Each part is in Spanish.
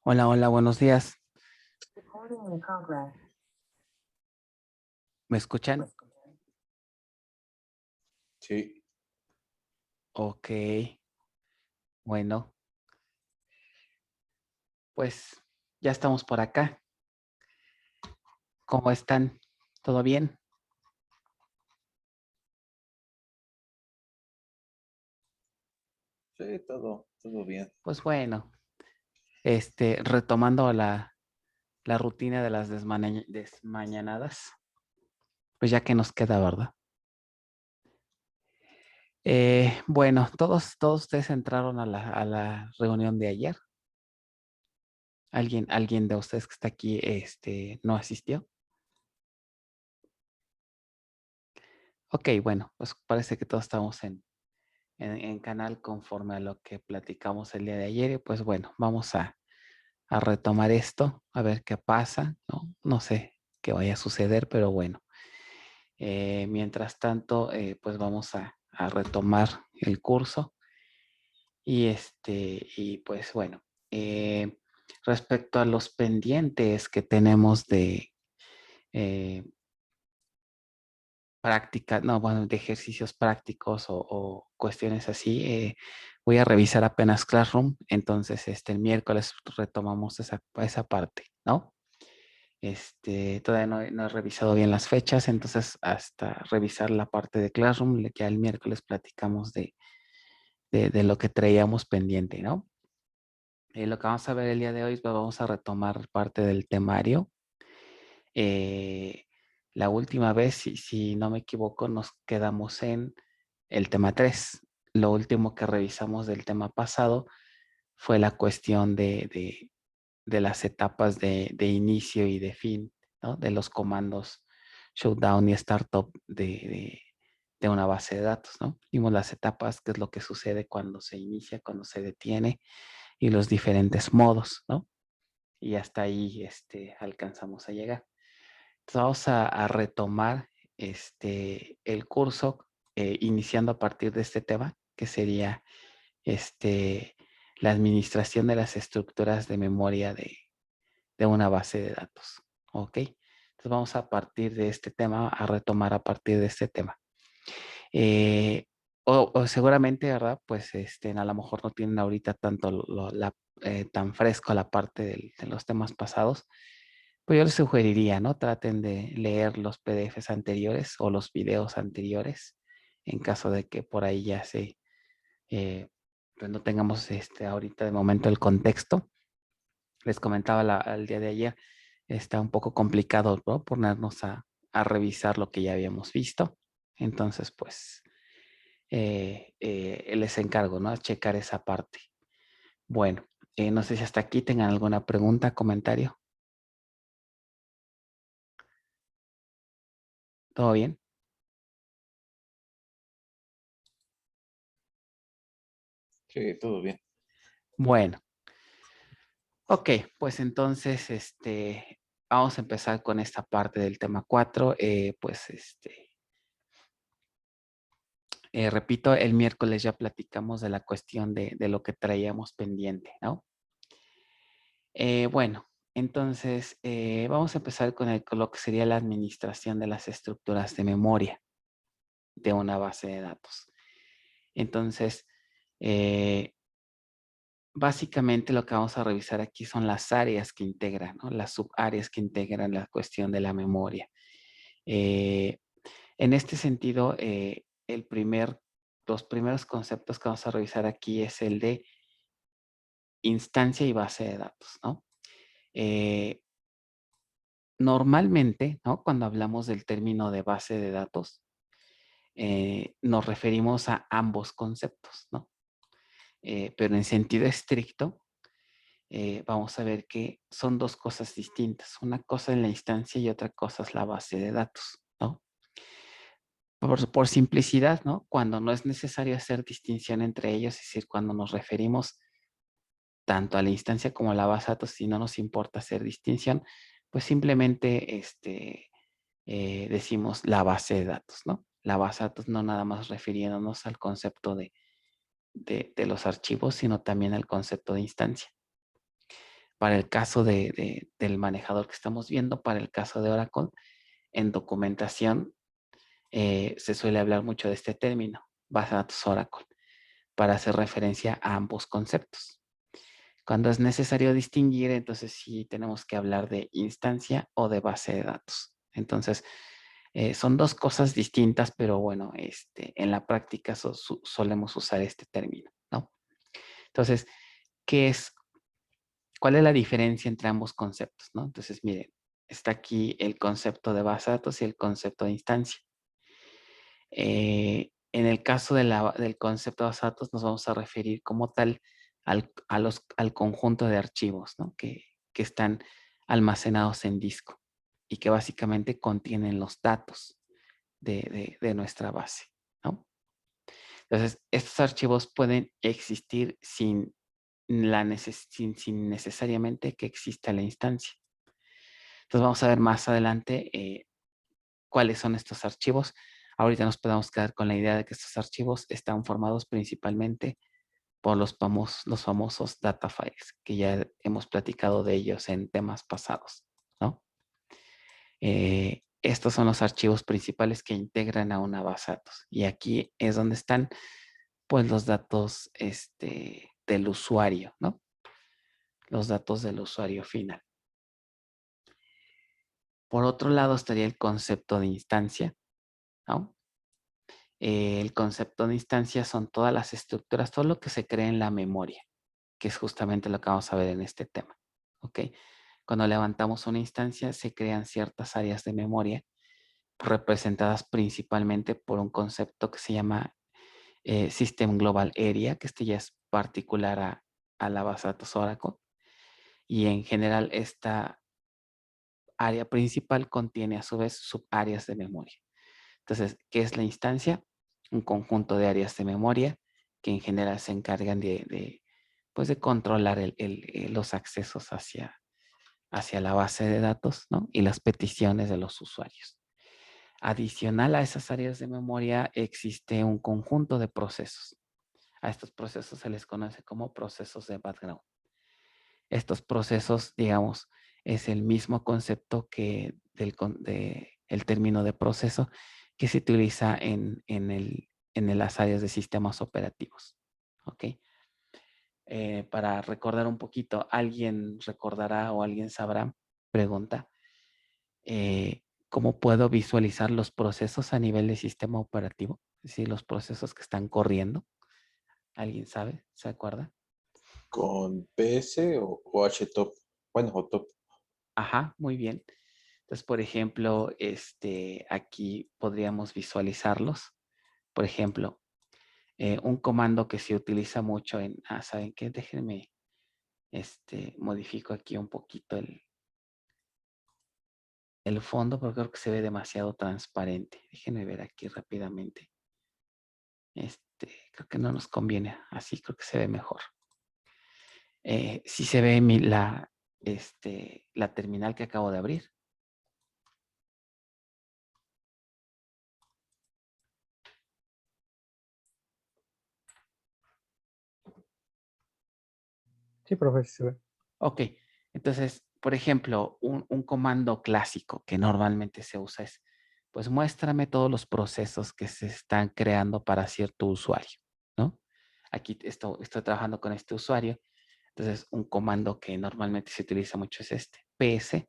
Hola, hola, buenos días. Recording in progress. ¿Me escuchan? Sí, Ok, bueno, pues ya estamos por acá. ¿Cómo están? ¿Todo bien? sí, todo bien. Pues bueno, retomando la rutina de las desmañanadas, pues ya que nos queda, ¿verdad? Bueno, todos ustedes entraron a la reunión de ayer. ¿Alguien de ustedes que está aquí, no asistió? Ok, bueno, pues parece que todos estamos en canal conforme a lo que platicamos el día de ayer. Y pues bueno, vamos a retomar esto, a ver qué pasa, ¿no? No sé qué vaya a suceder, pero bueno. Mientras tanto, pues vamos a retomar el curso. Y pues bueno, eh, respecto a los pendientes que tenemos de eh, práctica, no, bueno, de ejercicios prácticos o cuestiones así, voy a revisar apenas Classroom, entonces el miércoles retomamos esa parte, ¿no? Todavía no he revisado bien las fechas, entonces hasta revisar la parte de Classroom, ya el miércoles platicamos de lo que traíamos pendiente, ¿no? Lo que vamos a ver el día de hoy, pues vamos a retomar parte del temario. Eh, la última vez, si no me equivoco, nos quedamos en el tema 3. Lo último que revisamos del tema pasado fue la cuestión de las etapas de inicio y de fin, ¿no? De los comandos shutdown y startup de una base de datos, ¿no? Vimos las etapas, qué es lo que sucede cuando se inicia, cuando se detiene y los diferentes modos, ¿no? Y hasta ahí alcanzamos a llegar. Entonces vamos a retomar el curso iniciando a partir de este tema, que sería este, la administración de las estructuras de memoria de una base de datos. ¿Ok? Entonces vamos a partir de este tema, a retomar a partir de este tema. Eh, o seguramente, ¿verdad? Pues a lo mejor no tienen ahorita tanto tan fresco la parte de los temas pasados, pues yo les sugeriría, ¿no? Traten de leer los PDFs anteriores o los videos anteriores en caso de que por ahí ya pues no tengamos ahorita de momento el contexto. Les comentaba el día de ayer, está un poco complicado, ¿no? Ponernos a revisar lo que ya habíamos visto. Entonces, pues, les encargo, ¿no? A checar esa parte. Bueno, no sé si hasta aquí tengan alguna pregunta, comentario. ¿Todo bien? Sí, todo bien. Bueno, ok, pues entonces, vamos a empezar con esta parte del tema 4. Pues, repito, el miércoles ya platicamos de la cuestión de lo que traíamos pendiente, ¿no? Bueno, entonces vamos a empezar con lo que sería la administración de las estructuras de memoria de una base de datos. Entonces, básicamente lo que vamos a revisar aquí son las áreas que integran, ¿no? Las subáreas que integran la cuestión de la memoria. Eh, en este sentido, los primeros conceptos que vamos a revisar aquí es el de instancia y base de datos, ¿no? Eh, Normalmente, ¿no? Cuando hablamos del término de base de datos, nos referimos a ambos conceptos, ¿no? Pero en sentido estricto, vamos a ver que son dos cosas distintas. Una cosa es la instancia y otra cosa es la base de datos, ¿no? Por simplicidad, ¿no? Cuando no es necesario hacer distinción entre ellos, es decir, cuando nos referimos tanto a la instancia como a la base de datos, si no nos importa hacer distinción, pues simplemente decimos la base de datos, ¿no? La base de datos no nada más refiriéndonos al concepto de los archivos, sino también al concepto de instancia. para el caso del manejador que estamos viendo, para el caso de Oracle, en documentación se suele hablar mucho de este término, base de datos Oracle, para hacer referencia a ambos conceptos. Cuando es necesario distinguir, entonces sí tenemos que hablar de instancia o de base de datos. Entonces, son dos cosas distintas, pero bueno, en la práctica solemos usar este término, ¿no? Entonces, ¿cuál es la diferencia entre ambos conceptos, ¿no? Entonces, miren, está aquí el concepto de base de datos y el concepto de instancia. En el caso del concepto de base de datos nos vamos a referir como tal al conjunto de archivos, ¿no? que están almacenados en disco y que básicamente contienen los datos de nuestra base, ¿no? Entonces, estos archivos pueden existir sin necesariamente que exista la instancia. Entonces, vamos a ver más adelante cuáles son estos archivos. Ahorita nos podemos quedar con la idea de que estos archivos están formados principalmente por los famosos data files, que ya hemos platicado de ellos en temas pasados, ¿no? Estos son los archivos principales que integran a una base de datos. Y aquí es donde están, pues, los datos del usuario, ¿no? Los datos del usuario final. Por otro lado estaría el concepto de instancia, ¿no? El concepto de instancia son todas las estructuras, todo lo que se crea en la memoria, que es justamente lo que vamos a ver en este tema, ¿ok? Cuando levantamos una instancia, se crean ciertas áreas de memoria representadas principalmente por un concepto que se llama System Global Area, que ya es particular a la base de datos Oracle. Y en general, esta área principal contiene a su vez subáreas de memoria. Entonces, ¿qué es la instancia? Un conjunto de áreas de memoria que en general se encargan pues de controlar los accesos hacia la base de datos, ¿no? Y las peticiones de los usuarios. Adicional a esas áreas de memoria existe un conjunto de procesos. A estos procesos se les conoce como procesos de background. Estos procesos, digamos, es el mismo concepto que el término de proceso que se utiliza en las áreas de sistemas operativos. ¿Ok? Para recordar un poquito, ¿alguien recordará o alguien sabrá? Pregunta. ¿Cómo puedo visualizar los procesos a nivel de sistema operativo? Es decir, los procesos que están corriendo. ¿Alguien sabe? ¿Se acuerda? ¿Con PS o HTOP? Bueno, o top. Ajá, muy bien. Entonces, por ejemplo, aquí podríamos visualizarlos. Por ejemplo, un comando que se utiliza mucho ¿saben qué? Déjenme, modifico aquí un poquito el fondo porque creo que se ve demasiado transparente. Déjenme ver aquí rápidamente. Creo que no nos conviene. Así creo que se ve mejor. Si se ve la terminal que acabo de abrir. Sí, profe, sí se ve. Ok, entonces, por ejemplo, un comando clásico que normalmente se usa es, pues muéstrame todos los procesos que se están creando para cierto usuario, ¿no? Aquí estoy trabajando con este usuario, entonces un comando que normalmente se utiliza mucho es PS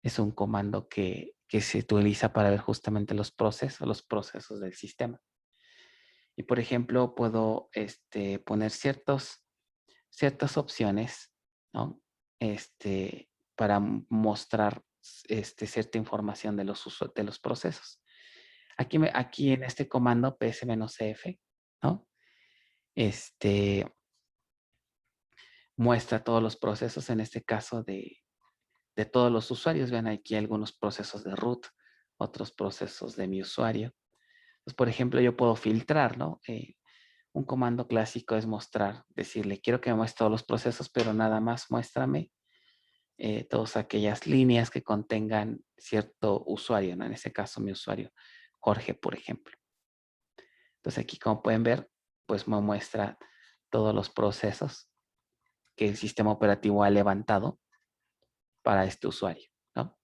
es un comando que se utiliza para ver justamente los procesos del sistema. Y por ejemplo, puedo poner ciertas opciones, ¿no? Para mostrar cierta información de los procesos. Aquí en este comando ps-f, ¿no? Muestra todos los procesos, en este caso de todos los usuarios. Vean aquí algunos procesos de root, otros procesos de mi usuario. Pues, por ejemplo, yo puedo filtrar, ¿no? Un comando clásico es mostrar, decirle, quiero que me muestre todos los procesos, pero nada más muéstrame todas aquellas líneas que contengan cierto usuario, ¿no? En este caso, mi usuario, Jorge, por ejemplo. Entonces aquí, como pueden ver, pues me muestra todos los procesos el sistema operativo ha levantado para este usuario, ¿no?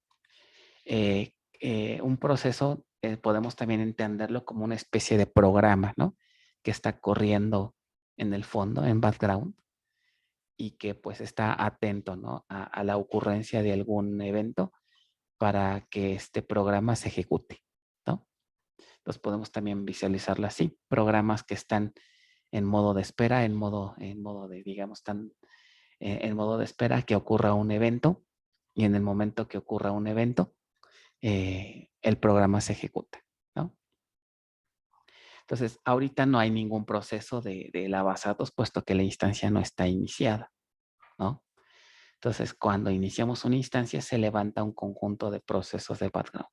Un proceso podemos también entenderlo como una especie de programa, ¿no? Que está corriendo en el fondo, en background, y que pues está atento, ¿no? A la ocurrencia de algún evento para que este programa se ejecute, ¿no? Entonces podemos también visualizarlo así, programas que están en modo de espera, en modo de, digamos, en modo de espera que ocurra un evento, y en el momento que ocurra un evento, el programa se ejecuta, ¿no? Entonces, ahorita no hay ningún proceso de la base de datos, puesto que la instancia no está iniciada, ¿no? Entonces, cuando iniciamos una instancia, se levanta un conjunto de procesos de background.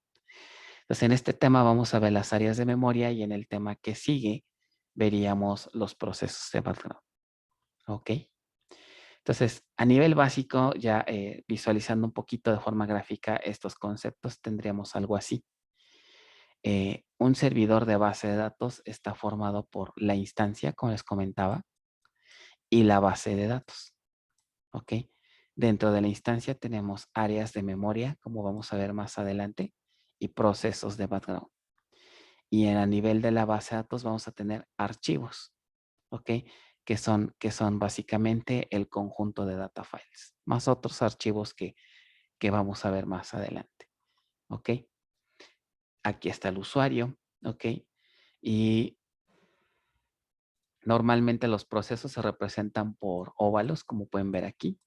Entonces, en este tema vamos a ver las áreas de memoria, y en el tema que sigue veríamos los procesos de background. ¿Ok? Entonces, a nivel básico, ya visualizando un poquito de forma gráfica estos conceptos, tendríamos algo así. Un servidor de base de datos está formado por la instancia, como les comentaba, y la base de datos. ¿Ok? Dentro de la instancia tenemos áreas de memoria, como vamos a ver más adelante, y procesos de background. Y a nivel de la base de datos vamos a tener archivos, ¿ok? Que son básicamente el conjunto de data files, más otros archivos que vamos a ver más adelante, ¿ok? Aquí está el usuario, ¿ok? Y normalmente los procesos se representan por óvalos, como pueden ver aquí,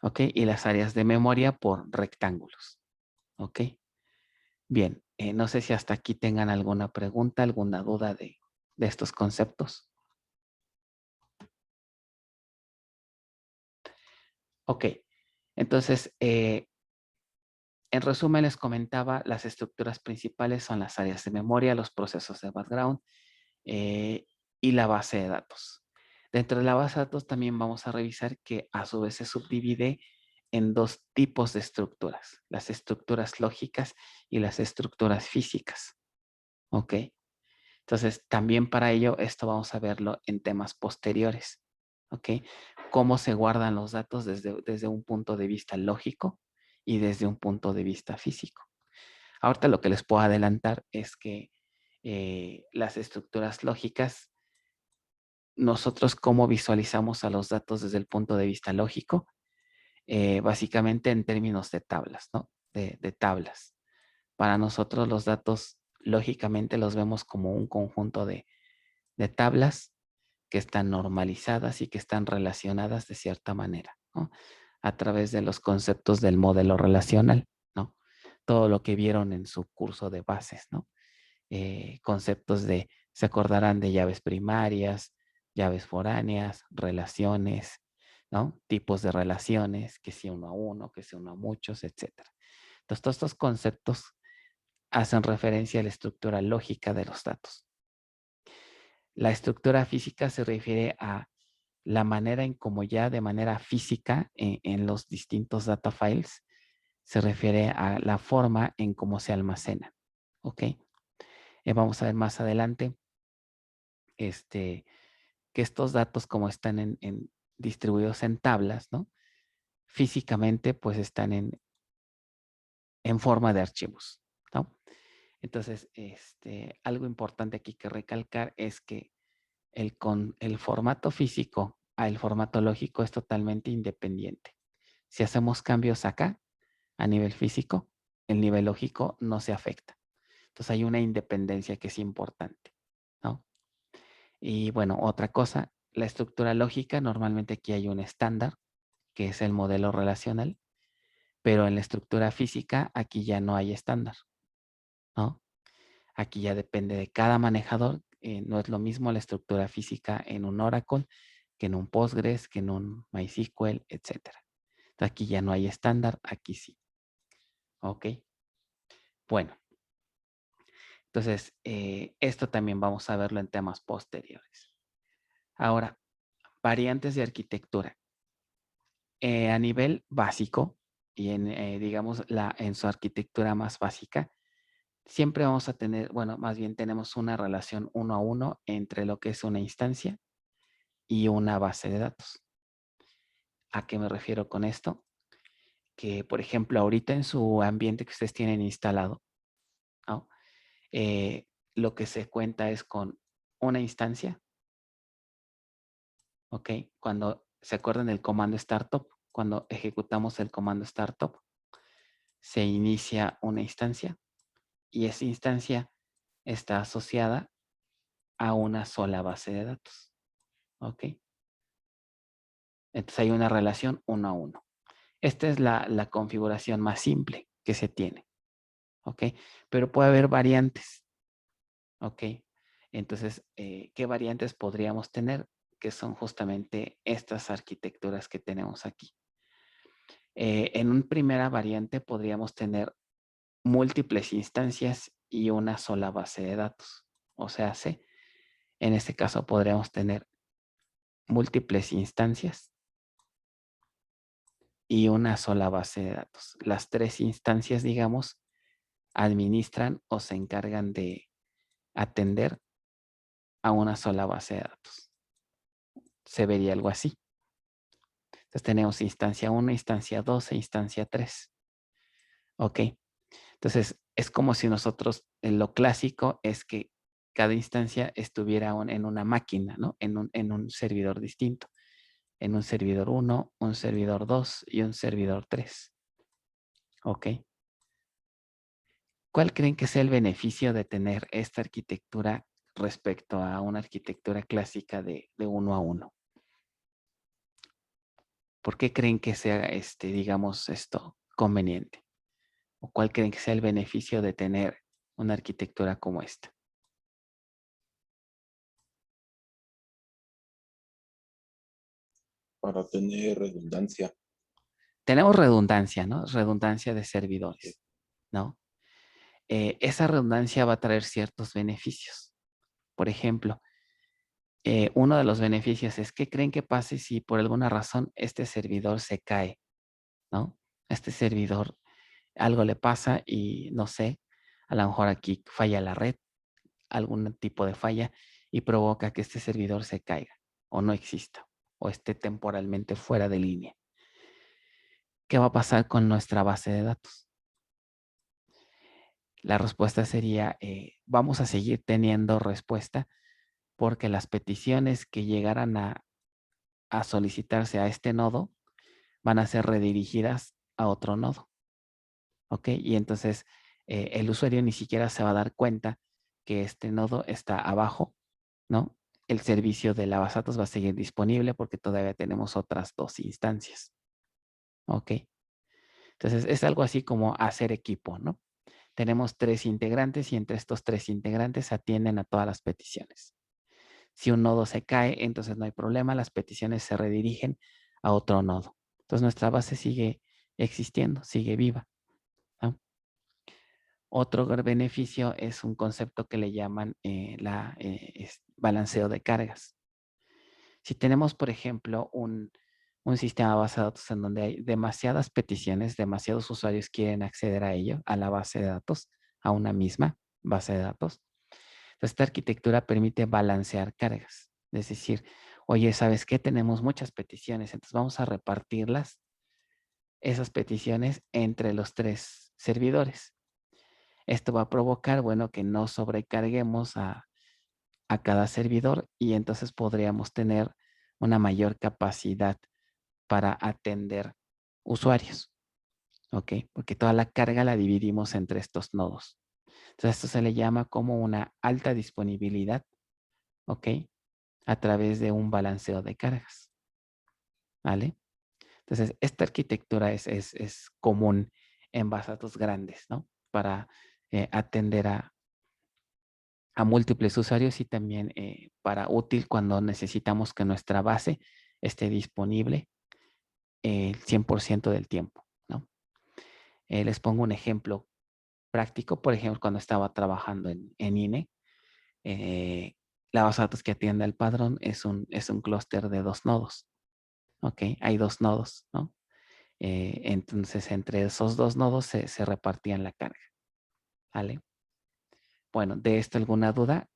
¿ok? Y las áreas de memoria por rectángulos, ¿ok? Bien, no sé si hasta aquí tengan alguna pregunta, alguna duda de estos conceptos. Ok, entonces, en resumen les comentaba, las estructuras principales son las áreas de memoria, los procesos de background y la base de datos. Dentro de la base de datos también vamos a revisar que a su vez se subdivide en dos tipos de estructuras, las estructuras lógicas y las estructuras físicas. ¿Ok? Entonces, también para ello, esto vamos a verlo en temas posteriores. ¿Ok? Cómo se guardan los datos desde un punto de vista lógico y desde un punto de vista físico. Ahorita lo que les puedo adelantar es que las estructuras lógicas, nosotros cómo visualizamos a los datos desde el punto de vista lógico, básicamente en términos de tablas, ¿no? De tablas. Para nosotros los datos lógicamente los vemos como un conjunto de tablas que están normalizadas y que están relacionadas de cierta manera, ¿no? A través de los conceptos del modelo relacional, ¿no? Todo lo que vieron en su curso de bases, ¿no? Conceptos se acordarán de llaves primarias, llaves foráneas, relaciones, ¿no? Tipos de relaciones, que si uno a uno, que si uno a muchos, etc. Entonces, todos estos conceptos hacen referencia a la estructura lógica de los datos. La estructura física se refiere a la manera en cómo ya de manera física en los distintos data files se refiere a la forma en cómo se almacenan. ¿Ok? Vamos a ver más adelante que estos datos como están distribuidos en tablas, ¿no? Físicamente pues están en forma de archivos, ¿no? Entonces, algo importante aquí que recalcar es que el formato físico al formato lógico es totalmente independiente. Si hacemos cambios acá, a nivel físico, el nivel lógico no se afecta. Entonces hay una independencia que es importante, ¿no? Y bueno, otra cosa, la estructura lógica, normalmente aquí hay un estándar, que es el modelo relacional, pero en la estructura física aquí ya no hay estándar, ¿no? Aquí ya depende de cada manejador. No es lo mismo la estructura física en un Oracle que en un Postgres, que en un MySQL, etc. Aquí ya no hay estándar, aquí sí. ¿Ok? Bueno, entonces esto también vamos a verlo en temas posteriores. Ahora, variantes de arquitectura. A nivel básico y digamos, en su arquitectura más básica, siempre vamos a tener, bueno, más bien tenemos una relación uno a uno entre lo que es una instancia y una base de datos. ¿A qué me refiero con esto? Que, por ejemplo, ahorita en su ambiente que ustedes tienen instalado, ¿no? Lo que se cuenta es con una instancia, ¿ok? Cuando se acuerdan del comando startup, cuando ejecutamos el comando startup, se inicia una instancia y esa instancia está asociada a una sola base de datos, ¿ok? Entonces hay una relación 1 a 1. Esta es la configuración más simple que se tiene, ¿ok? Pero puede haber variantes, ¿ok? Entonces, ¿qué variantes podríamos tener? Que son justamente estas arquitecturas que tenemos aquí. En una primera variante podríamos tener múltiples instancias y una sola base de datos. O sea, en este caso podríamos tener múltiples instancias y una sola base de datos. Las 3 instancias, digamos, administran o se encargan de atender a una sola base de datos. Se vería algo así. Entonces tenemos instancia 1, instancia 2 e instancia 3. Ok. Entonces es como si nosotros, lo clásico es que cada instancia estuviera en una máquina, ¿no? En un servidor distinto. En un servidor 1, un servidor 2 y un servidor 3. Ok. ¿Cuál creen que sea el beneficio de tener esta arquitectura respecto a una arquitectura clásica de 1 a 1? ¿Por qué creen que sea, digamos, esto conveniente? ¿O cuál creen que sea el beneficio de tener una arquitectura como esta? Para tener redundancia. Tenemos redundancia, ¿no? Redundancia de servidores, ¿no? Esa redundancia va a traer ciertos beneficios. Por ejemplo, uno de los beneficios es ¿qué creen que pase si por alguna razón este servidor se cae, ¿no? Este servidor algo le pasa y no sé, a lo mejor aquí falla la red, algún tipo de falla y provoca que este servidor se caiga o no exista o esté temporalmente fuera de línea. ¿Qué va a pasar con nuestra base de datos? La respuesta sería, vamos a seguir teniendo respuesta porque las peticiones que llegaran a solicitarse a este nodo van a ser redirigidas a otro nodo. ¿Ok? Y entonces el usuario ni siquiera se va a dar cuenta que este nodo está abajo, ¿no? El servicio de la base de datos va a seguir disponible porque todavía tenemos otras 2 instancias. ¿Ok? Entonces es algo así como hacer equipo, ¿no? Tenemos 3 integrantes y entre estos 3 integrantes atienden a todas las peticiones. Si un nodo se cae, entonces no hay problema, las peticiones se redirigen a otro nodo. Entonces nuestra base sigue existiendo, sigue viva, ¿no? Otro beneficio es un concepto que le llaman balanceo de cargas. Si tenemos, por ejemplo, un sistema de base de datos en donde hay demasiadas peticiones, demasiados usuarios quieren acceder a ello, a la base de datos, a una misma base de datos. Entonces, esta arquitectura permite balancear cargas. Es decir, oye, ¿sabes qué? Tenemos muchas peticiones, entonces vamos a repartirlas, esas peticiones, entre los 3 servidores. Esto va a provocar, bueno, que no sobrecarguemos a cada servidor y entonces podríamos tener una mayor capacidad para atender usuarios, ¿ok? Porque toda la carga la dividimos entre estos nodos. Entonces, esto se le llama como una alta disponibilidad, ¿ok? A través de un balanceo de cargas, ¿vale? Entonces, esta arquitectura es común en bases de datos grandes, ¿no? Para atender a múltiples usuarios y también para útil cuando necesitamos que nuestra base esté disponible el 100% del tiempo, ¿no? Les pongo un ejemplo práctico. Por ejemplo, cuando estaba trabajando en INE, la base de datos que atiende al padrón es un clúster de 2 nodos, ¿ok? Hay 2 nodos, ¿no? Entonces, entre esos 2 nodos se repartían la carga, ¿vale? Bueno, ¿de esto alguna duda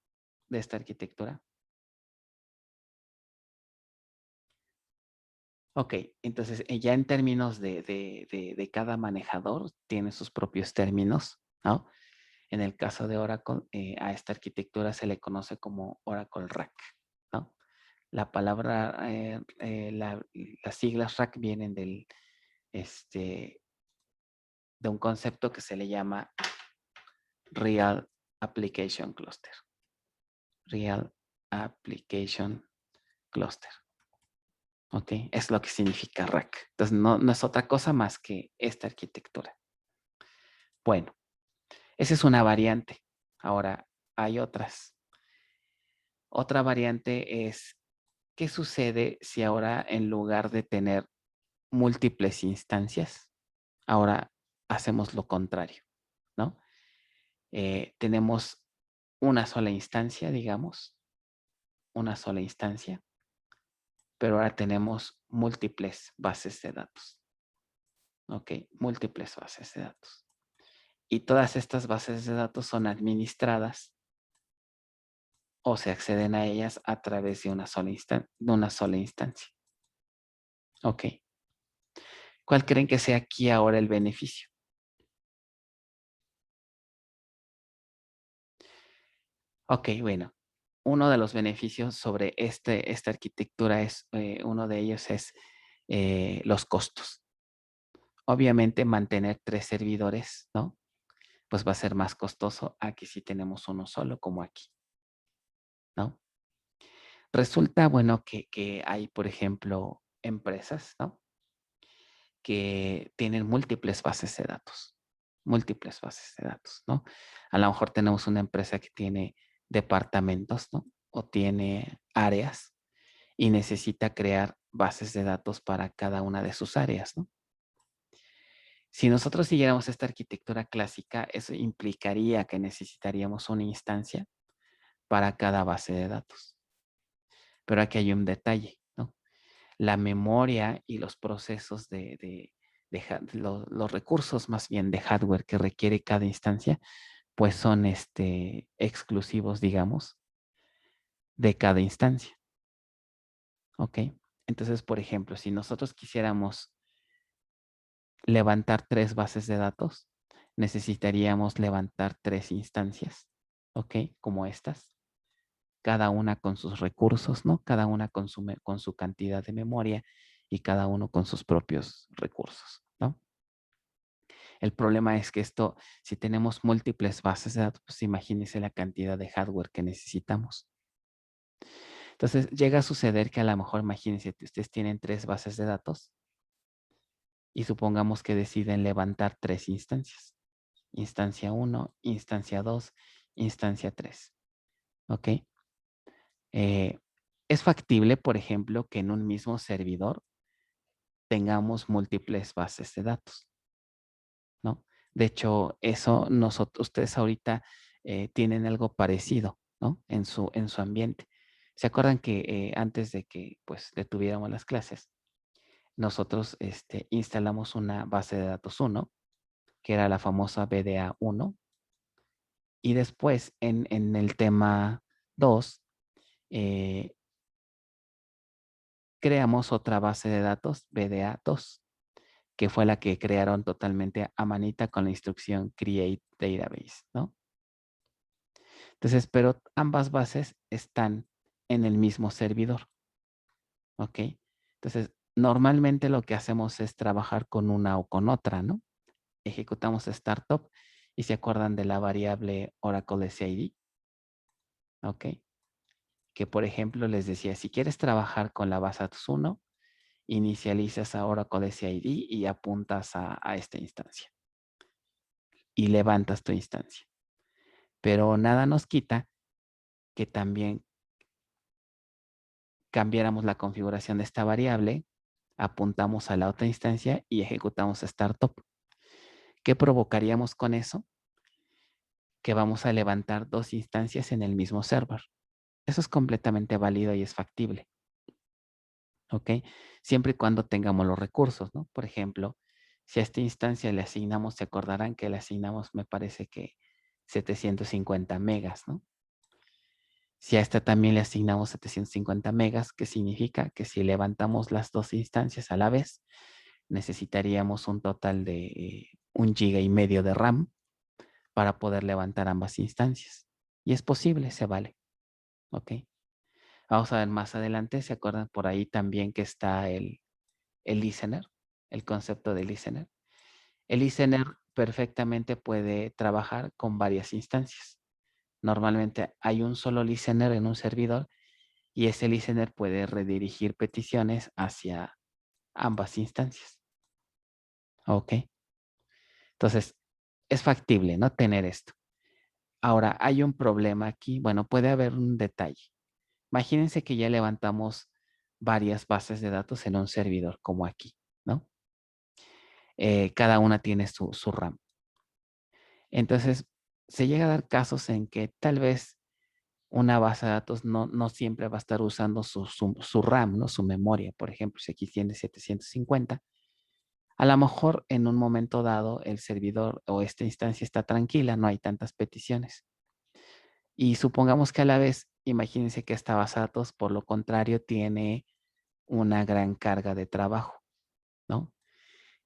de esta arquitectura? Ok, entonces ya en términos de cada manejador, tiene sus propios términos, ¿no? En el caso de Oracle, a esta arquitectura se le conoce como Oracle Rack, ¿no? La palabra, las siglas Rack vienen de un concepto que se le llama Real Application Cluster. Real Application Cluster. ¿Ok? Es lo que significa rack. Entonces, no es otra cosa más que esta arquitectura. Bueno, esa es una variante. Ahora, hay otras. Otra variante es, ¿qué sucede si ahora en lugar de tener múltiples instancias, ahora hacemos lo contrario, ¿no? Tenemos una sola instancia, digamos, una sola instancia, pero ahora tenemos múltiples bases de datos. ¿Ok? Múltiples bases de datos. Y todas estas bases de datos son administradas o se acceden a ellas a través de una sola instancia. ¿Ok? ¿Cuál creen que sea aquí ahora el beneficio? Ok, bueno. Uno de los beneficios sobre esta arquitectura es, uno de ellos es los costos. Obviamente mantener 3 servidores, ¿no? Pues va a ser más costoso a que si tenemos uno solo como aquí, ¿no? Resulta, bueno, que hay, por ejemplo, empresas, ¿no? Que tienen múltiples bases de datos. Múltiples bases de datos, ¿no? A lo mejor tenemos una empresa que tiene departamentos, ¿no? O tiene áreas y necesita crear bases de datos para cada una de sus áreas, ¿no? Si nosotros siguiéramos esta arquitectura clásica, eso implicaría que necesitaríamos una instancia para cada base de datos. Pero aquí hay un detalle, ¿no? La memoria y los procesos los recursos más bien de hardware que requiere cada instancia, pues son exclusivos, digamos, de cada instancia. ¿Ok? Entonces, por ejemplo, si nosotros quisiéramos levantar 3 bases de datos, necesitaríamos levantar 3 instancias, ¿ok? Como estas, cada una con sus recursos, ¿no? Cada una con su cantidad de memoria y cada uno con sus propios recursos, ¿no? El problema es que esto, si tenemos múltiples bases de datos, pues imagínense la cantidad de hardware que necesitamos. Entonces, llega a suceder que a lo mejor, imagínense, que ustedes tienen 3 bases de datos y supongamos que deciden levantar 3 instancias. Instancia 1, instancia 2, instancia 3. ¿Ok? Es factible, por ejemplo, que en un mismo servidor tengamos múltiples bases de datos, ¿no? De hecho, eso ustedes ahorita tienen algo parecido, ¿no? En su ambiente. ¿Se acuerdan que antes de que pues detuviéramos las clases, nosotros instalamos una base de datos 1, que era la famosa BDA 1, y después en el tema 2, creamos otra base de datos, BDA 2, que fue la que crearon totalmente a manita con la instrucción create database, ¿no? Entonces, pero ambas bases están en el mismo servidor, ¿ok? Entonces, normalmente lo que hacemos es trabajar con una o con otra, ¿no? Ejecutamos startup y se acuerdan de la variable Oracle SID, ¿ok? Que por ejemplo les decía, si quieres trabajar con la base 1, inicializas a Oracle SID y apuntas a esta instancia y levantas tu instancia. Pero nada nos quita que también cambiáramos la configuración de esta variable, apuntamos a la otra instancia y ejecutamos startup. ¿Qué provocaríamos con eso? Que vamos a levantar 2 instancias en el mismo server. Eso es completamente válido y es factible. ¿Ok? Siempre y cuando tengamos los recursos, ¿no? Por ejemplo, si a esta instancia le asignamos, se acordarán que le asignamos, me parece que 750 megas, ¿no? Si a esta también le asignamos 750 megas, que significa que si levantamos las dos instancias a la vez, necesitaríamos un total de 1,5 GB de RAM para poder levantar ambas instancias. Y es posible, se vale. ¿Ok? Vamos a ver más adelante. ¿Se acuerdan por ahí también que está el listener? El concepto de listener. El listener perfectamente puede trabajar con varias instancias. Normalmente hay un solo listener en un servidor y ese listener puede redirigir peticiones hacia ambas instancias. ¿Ok? Entonces, es factible, ¿no? Tener esto. Ahora, hay un problema aquí. Bueno, puede haber un detalle. Imagínense que ya levantamos varias bases de datos en un servidor, como aquí, ¿no? Cada una tiene su RAM. Entonces, se llega a dar casos en que tal vez una base de datos no siempre va a estar usando su RAM, ¿no? Su memoria. Por ejemplo, si aquí tiene 750, a lo mejor en un momento dado el servidor o esta instancia está tranquila, no hay tantas peticiones. Y supongamos que a la vez, imagínense que esta base de datos, por lo contrario, tiene una gran carga de trabajo, ¿no?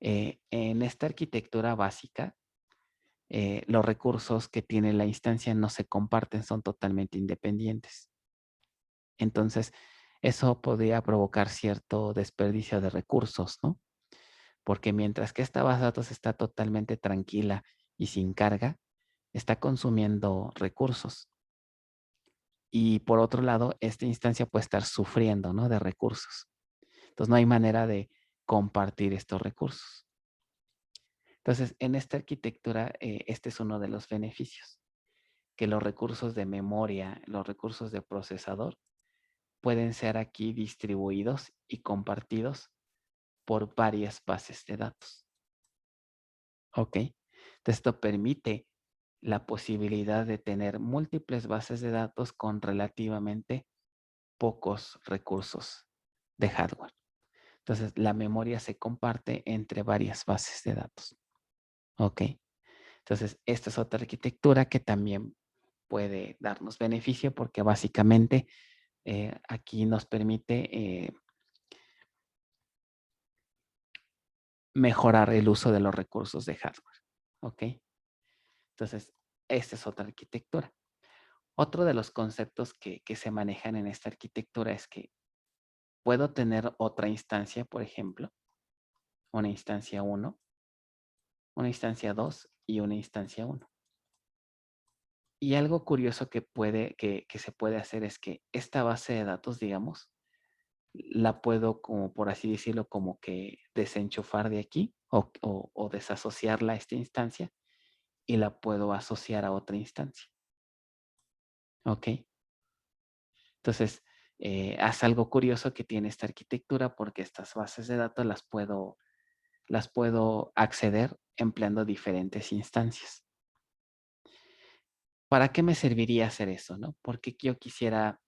En esta arquitectura básica, los recursos que tiene la instancia no se comparten, son totalmente independientes. Entonces, eso podría provocar cierto desperdicio de recursos, ¿no? Porque mientras que esta base de datos está totalmente tranquila y sin carga, está consumiendo recursos. Y por otro lado, esta instancia puede estar sufriendo, ¿no? De recursos. Entonces, no hay manera de compartir estos recursos. Entonces, en esta arquitectura, este es uno de los beneficios, que los recursos de memoria, los recursos de procesador, pueden ser aquí distribuidos y compartidos por varias bases de datos. ¿Ok? Entonces, esto permite la posibilidad de tener múltiples bases de datos con relativamente pocos recursos de hardware. Entonces, la memoria se comparte entre varias bases de datos. ¿Ok? Entonces, esta es otra arquitectura que también puede darnos beneficio porque básicamente aquí nos permite mejorar el uso de los recursos de hardware. ¿Ok? Entonces, esta es otra arquitectura. Otro de los conceptos que se manejan en esta arquitectura es que puedo tener otra instancia, por ejemplo, una instancia 1, una instancia 2 y una instancia 1. Y algo curioso que se puede hacer es que esta base de datos, digamos, la puedo, como por así decirlo, como que desenchufar de aquí o desasociarla a esta instancia y la puedo asociar a otra instancia. ¿Ok? Entonces, es algo curioso que tiene esta arquitectura porque estas bases de datos las puedo acceder empleando diferentes instancias. ¿Para qué me serviría hacer eso, no? Porque yo quisiera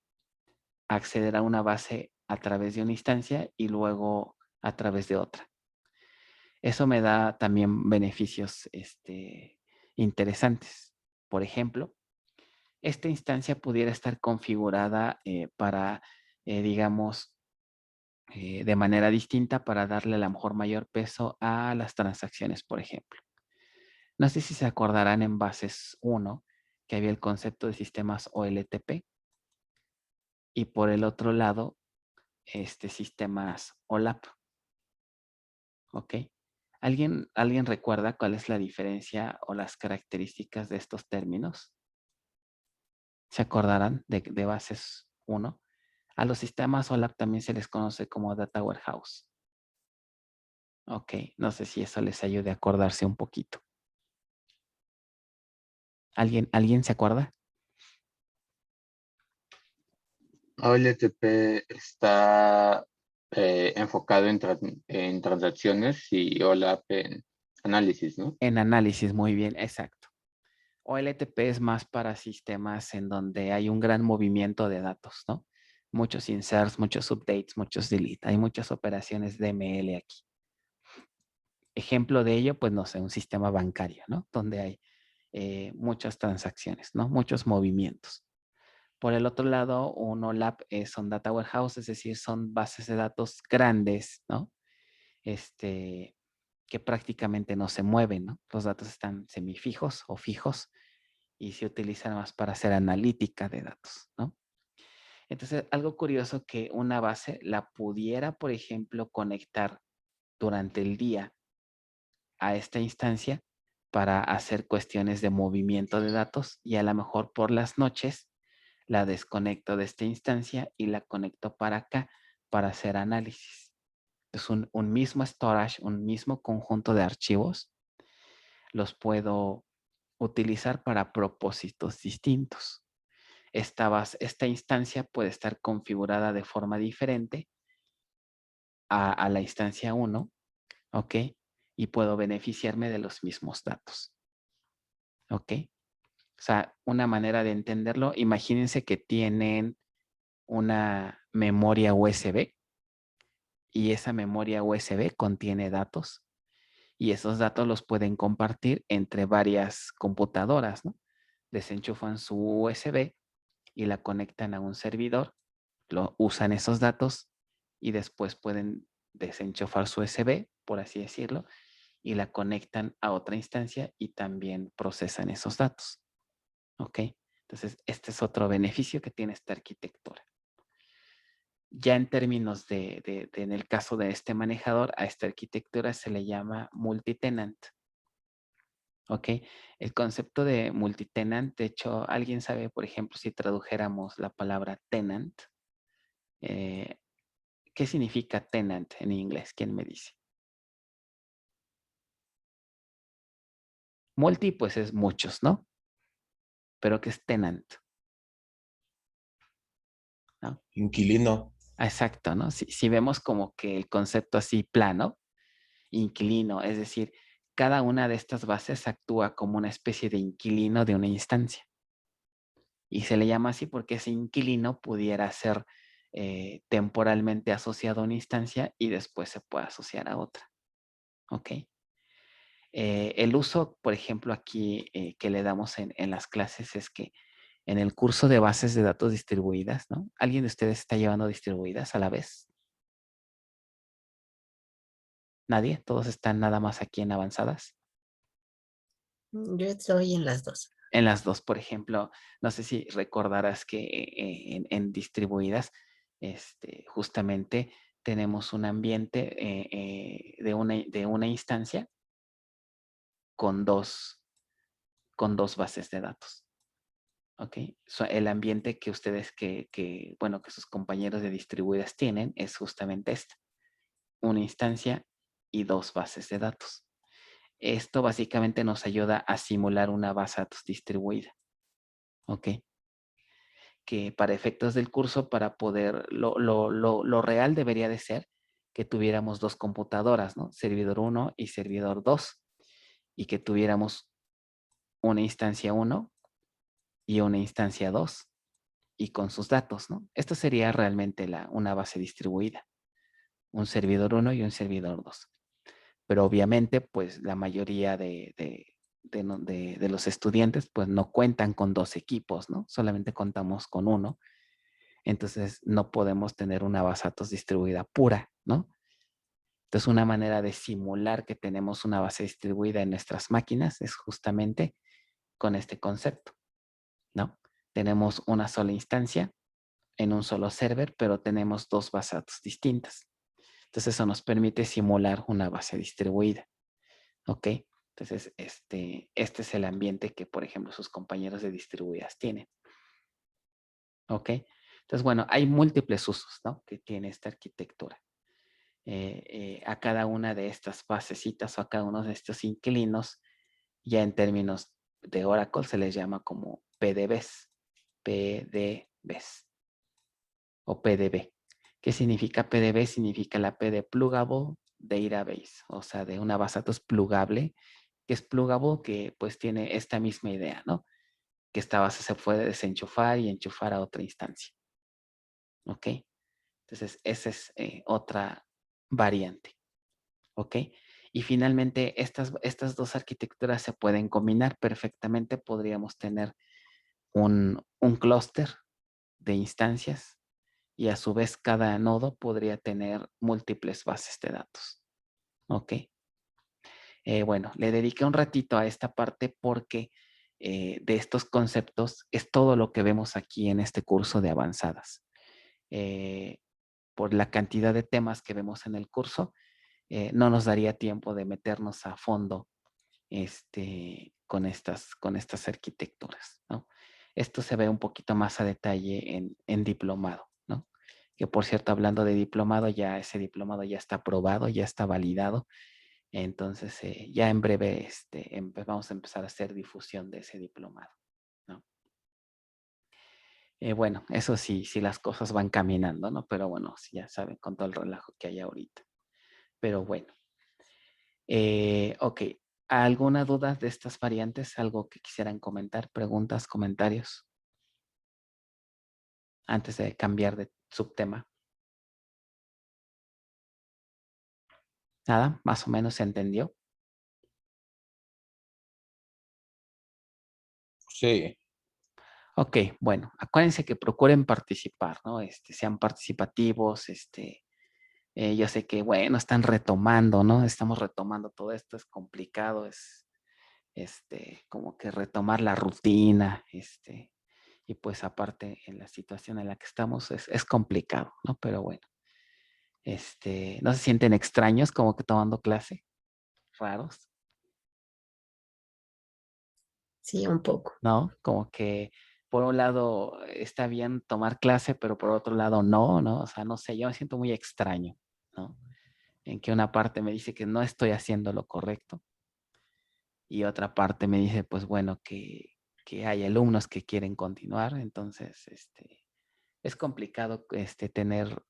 acceder a una base a través de una instancia y luego a través de otra. Eso me da también beneficios interesantes. Por ejemplo, esta instancia pudiera estar configurada para, digamos, de manera distinta para darle a lo mejor mayor peso a las transacciones, por ejemplo. No sé si se acordarán en bases 1 que había el concepto de sistemas OLTP y por el otro lado, sistemas OLAP. ¿Ok? ¿Alguien recuerda cuál es la diferencia o las características de estos términos? ¿Se acordarán de bases 1? A los sistemas OLAP también se les conoce como Data Warehouse. Ok, no sé si eso les ayude a acordarse un poquito. ¿Alguien se acuerda? OLTP está enfocado en transacciones y OLAP en análisis, ¿no? En análisis, muy bien, exacto. OLTP es más para sistemas en donde hay un gran movimiento de datos, ¿no? Muchos inserts, muchos updates, muchos delete. Hay muchas operaciones de ML aquí. Ejemplo de ello, pues no sé, un sistema bancario, ¿no? Donde hay muchas transacciones, ¿no? Muchos movimientos. Por el otro lado, un OLAP son data warehouse, es decir, son bases de datos grandes, ¿no? Que prácticamente no se mueven, ¿no? Los datos están semifijos o fijos y se utilizan más para hacer analítica de datos, ¿no? Entonces, algo curioso que una base la pudiera, por ejemplo, conectar durante el día a esta instancia para hacer cuestiones de movimiento de datos y a lo mejor por las noches la desconecto de esta instancia y la conecto para acá para hacer análisis. Es un mismo storage, un mismo conjunto de archivos, los puedo utilizar para propósitos distintos. Esta instancia puede estar configurada de forma diferente a la instancia 1, ¿ok? Y puedo beneficiarme de los mismos datos, ¿ok? O sea, una manera de entenderlo, imagínense que tienen una memoria USB y esa memoria USB contiene datos y esos datos los pueden compartir entre varias computadoras, ¿no? Desenchufan su USB y la conectan a un servidor, usan esos datos y después pueden desenchufar su USB, por así decirlo, y la conectan a otra instancia y también procesan esos datos. ¿Ok? Entonces, este es otro beneficio que tiene esta arquitectura. Ya en términos en el caso de este manejador, a esta arquitectura se le llama multitenant. ¿Ok? El concepto de multitenant, de hecho, ¿alguien sabe, por ejemplo, si tradujéramos la palabra tenant? ¿Qué significa tenant en inglés? ¿Quién me dice? Multi, pues es muchos, ¿no? Pero ¿qué es tenant? ¿No? Inquilino. Exacto, ¿no? Si vemos como que el concepto así plano, inquilino, es decir, cada una de estas bases actúa como una especie de inquilino de una instancia. Y se le llama así porque ese inquilino pudiera ser temporalmente asociado a una instancia y después se puede asociar a otra. ¿Ok? El uso, por ejemplo, aquí que le damos en las clases es que en el curso de bases de datos distribuidas, ¿no? ¿Alguien de ustedes está llevando distribuidas a la vez? ¿Nadie? ¿Todos están nada más aquí en avanzadas? Yo estoy en las dos. En las dos, por ejemplo, no sé si recordarás que en distribuidas, justamente tenemos un ambiente de una instancia con dos bases de datos. ¿Ok? El ambiente que ustedes, bueno, que sus compañeros de distribuidas tienen es justamente este. Una instancia y dos bases de datos. Esto básicamente nos ayuda a simular una base de datos distribuida. ¿Ok? Que para efectos del curso, para poder, lo real debería de ser que tuviéramos dos computadoras, ¿no? Servidor 1 y servidor 2, y que tuviéramos una instancia 1 y una instancia 2, y con sus datos, ¿no? Esto sería realmente una base distribuida, un servidor 1 y un servidor 2. Pero obviamente, pues la mayoría de los estudiantes, pues no cuentan con dos equipos, ¿no? Solamente contamos con uno. Entonces, no podemos tener una base de datos distribuida pura, ¿no? Entonces, una manera de simular que tenemos una base distribuida en nuestras máquinas es justamente con este concepto, ¿no? Tenemos una sola instancia en un solo server, pero tenemos dos bases de datos distintas. Entonces, eso nos permite simular una base distribuida, ¿ok? Entonces, este es el ambiente que, por ejemplo, sus compañeros de distribuidas tienen, ¿ok? Entonces, bueno, hay múltiples usos, ¿no? Que tiene esta arquitectura. A cada una de estas basecitas o a cada uno de estos inquilinos, ya en términos de Oracle se les llama como PDBs, PDBs o PDB. ¿Qué significa PDB? Significa la P de Pluggable Database, o sea, de una base de datos plugable, que es pluggable, que pues tiene esta misma idea, ¿no? Que esta base se puede desenchufar y enchufar a otra instancia. ¿Ok? Entonces, esa es otra variante. ¿Ok? Y finalmente, estas dos arquitecturas se pueden combinar perfectamente. Podríamos tener un clúster de instancias y a su vez cada nodo podría tener múltiples bases de datos. ¿Ok? Bueno, le dediqué un ratito a esta parte porque de estos conceptos es todo lo que vemos aquí en este curso de avanzadas. Por la cantidad de temas que vemos en el curso, no nos daría tiempo de meternos a fondo con estas arquitecturas, ¿no? Esto se ve un poquito más a detalle en diplomado, ¿no? Que por cierto, hablando de diplomado, ya ese diplomado ya está aprobado, ya está validado. Entonces, ya en breve vamos a empezar a hacer difusión de ese diplomado, ¿no? Bueno, eso sí, si las cosas van caminando, ¿no? Pero bueno, ya saben, con todo el relajo que hay ahorita. Pero bueno. Ok. ¿Alguna duda de estas variantes? ¿Algo que quisieran comentar? ¿Preguntas, comentarios? Antes de cambiar de subtema. Nada, más o menos se entendió. Sí. Ok, bueno, acuérdense que procuren participar, ¿no? Sean participativos, yo sé que, bueno, están retomando, ¿no? Estamos retomando todo esto, es complicado, es, como que retomar la rutina, y pues aparte en la situación en la que estamos es complicado, ¿no? Pero bueno, ¿no se sienten extraños como que tomando clase? Raros, Sí, un poco. ¿no? Como que por un lado está bien tomar clase, pero por otro lado no, ¿no? O sea, no sé, yo me siento muy extraño, ¿no? En que una parte me dice que no estoy haciendo lo correcto y otra parte me dice, pues bueno, que hay alumnos que quieren continuar, entonces, es complicado, tener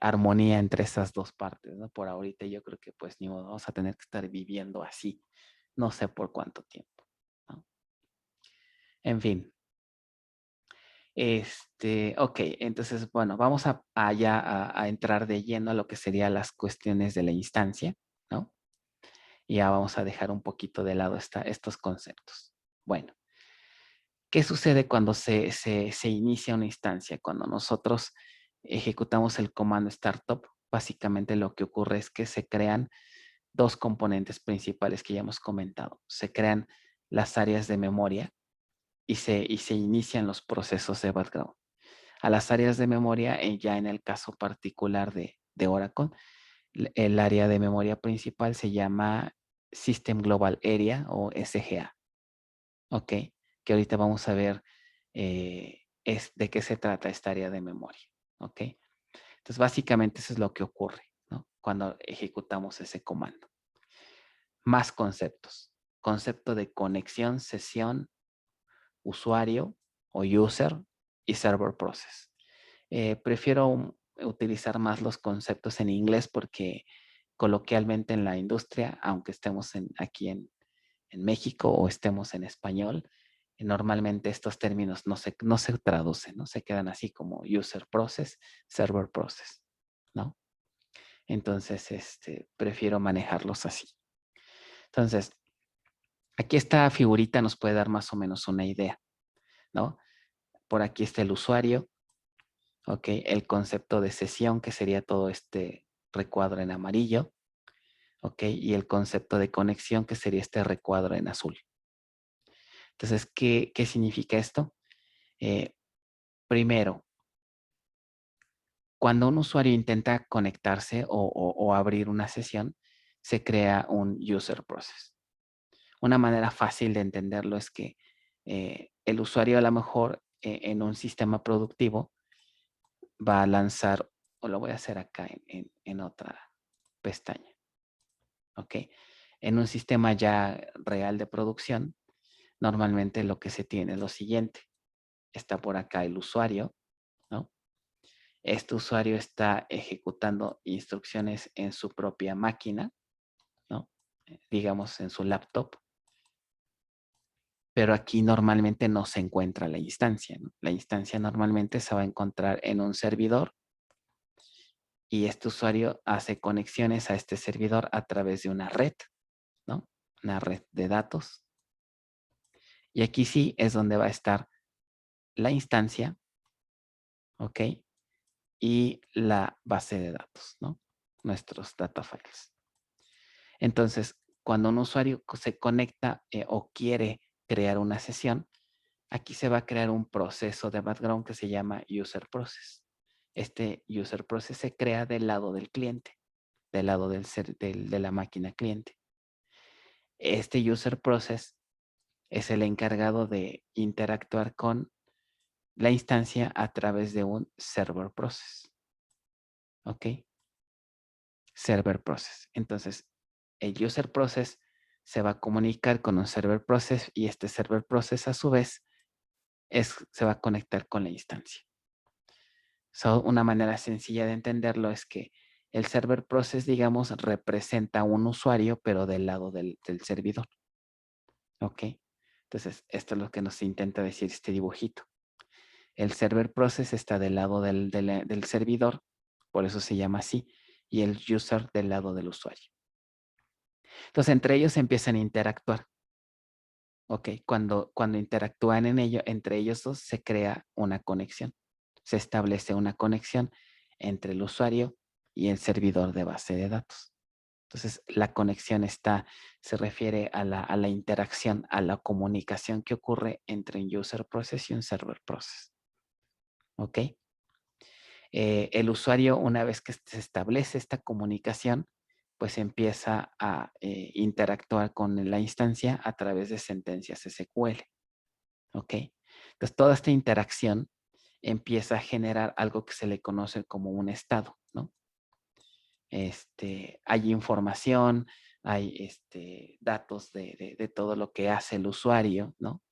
armonía entre esas dos partes, ¿no? Por ahorita yo creo que pues ni modo, vamos a tener que estar viviendo así, no sé por cuánto tiempo, ¿no? En fin. Ok, entonces, bueno, vamos a entrar de lleno a lo que serían las cuestiones de la instancia, ¿no? Y ya vamos a dejar un poquito de lado estos conceptos. Bueno, ¿qué sucede cuando se inicia una instancia? Cuando nosotros ejecutamos el comando startup, básicamente lo que ocurre es que se crean dos componentes principales que ya hemos comentado. Se crean las áreas de memoria y se inician los procesos de background. A las áreas de memoria, ya en el caso particular de Oracle, el área de memoria principal se llama System Global Area o SGA. ¿Ok? Que ahorita vamos a ver de qué se trata esta área de memoria. ¿Ok? Entonces, básicamente eso es lo que ocurre, ¿no? Cuando ejecutamos ese comando. Más conceptos. Concepto de conexión, sesión, usuario o user y server process. Prefiero utilizar más los conceptos en inglés porque coloquialmente en la industria, aunque estemos aquí en México o estemos en español, normalmente estos términos no se traducen, ¿no? Se quedan así como user process, server process, ¿no? Entonces, prefiero manejarlos así. Entonces, aquí esta figurita nos puede dar más o menos una idea, ¿no? Por aquí está el usuario, ¿ok? El concepto de sesión, que sería todo este recuadro en amarillo, ¿ok? Y el concepto de conexión, que sería este recuadro en azul. Entonces, ¿qué significa esto? Primero, cuando un usuario intenta conectarse o abrir una sesión, se crea un user process. Una manera fácil de entenderlo es que el usuario a lo mejor en un sistema productivo va a lanzar, o lo voy a hacer acá en otra pestaña, ¿ok? En un sistema ya real de producción, normalmente lo que se tiene es lo siguiente. Está por acá el usuario, ¿no? Este usuario está ejecutando instrucciones en su propia máquina, ¿no? Digamos en su laptop. Pero aquí normalmente no se encuentra la instancia, ¿no? La instancia normalmente se va a encontrar en un servidor y este usuario hace conexiones a este servidor a través de una red, ¿no? Una red de datos. Y aquí sí es donde va a estar la instancia ¿ok? Y la base de datos, ¿no? Nuestros data files. Entonces, cuando un usuario se conecta o quiere crear una sesión, aquí se va a crear un proceso de background que se llama user process. Este user process se crea del lado del cliente, del lado de la máquina cliente. Este user process es el encargado de interactuar con la instancia a través de un server process. ¿Ok? Server process. Entonces, el user process se va a comunicar con un server process y este server process a su vez se va a conectar con la instancia. Una manera sencilla de entenderlo es que el server process, digamos, representa un usuario, pero del lado del servidor. ¿Ok? Entonces, esto es lo que nos intenta decir este dibujito. El server process está del lado del servidor, por eso se llama así, y el user del lado del usuario. Entonces, entre ellos empiezan a interactuar. ¿Ok? Cuando interactúan entre ellos dos, se crea una conexión. Se establece una conexión entre el usuario y el servidor de base de datos. Entonces, la conexión se refiere a la interacción, a la comunicación que ocurre entre un user process y un server process. ¿Ok? El usuario, una vez que se establece esta comunicación, pues empieza a interactuar con la instancia a través de sentencias SQL. ¿Ok? Entonces, toda esta interacción empieza a generar algo que se le conoce como un estado, ¿no? Hay información, hay datos de todo lo que hace el usuario, ¿no?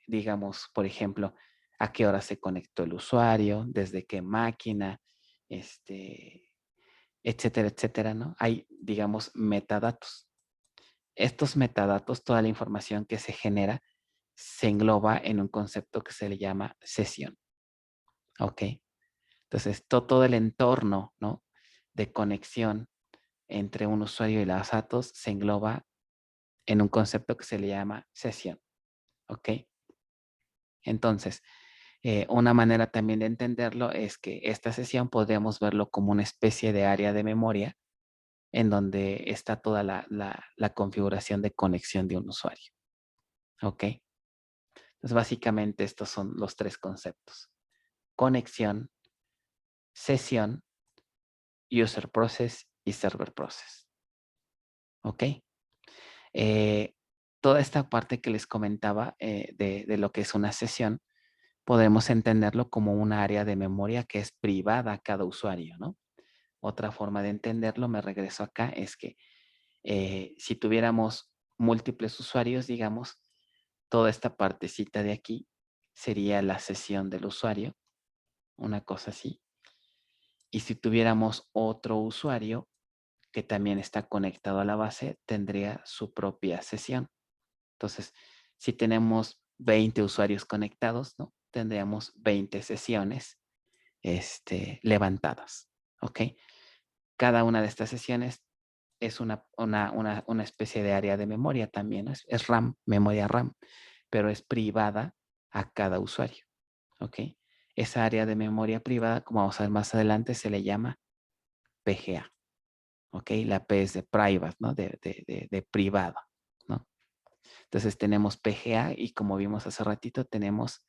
Digamos, por ejemplo, a qué hora se conectó el usuario, desde qué máquina, etcétera, etcétera, ¿no? Hay, digamos, metadatos. Estos metadatos, toda la información que se genera, se engloba en un concepto que se le llama sesión. ¿Ok? Entonces, todo el entorno, ¿no? De conexión entre un usuario y los datos se engloba en un concepto que se le llama sesión. ¿Ok? Entonces, una manera también de entenderlo es que esta sesión podríamos verlo como una especie de área de memoria en donde está toda la configuración de conexión de un usuario. ¿Ok? Entonces, básicamente estos son los tres conceptos. Conexión, sesión, user process y server process. ¿Ok? Toda esta parte que les comentaba de lo que es una sesión, podemos entenderlo como una área de memoria que es privada a cada usuario, ¿no? Otra forma de entenderlo, me regreso acá, es que si tuviéramos múltiples usuarios, digamos, toda esta partecita de aquí sería la sesión del usuario, una cosa así. Y si tuviéramos otro usuario que también está conectado a la base, tendría su propia sesión. Entonces, si tenemos 20 usuarios conectados, ¿no? Tendríamos 20 sesiones levantadas, ¿ok? Cada una de estas sesiones es una especie de área de memoria también, ¿no? Es RAM, memoria RAM, pero es privada a cada usuario, ¿ok? Esa área de memoria privada, como vamos a ver más adelante, se le llama PGA, ¿ok? La P es de private, ¿no? De privado, ¿no? Entonces tenemos PGA y como vimos hace ratito tenemos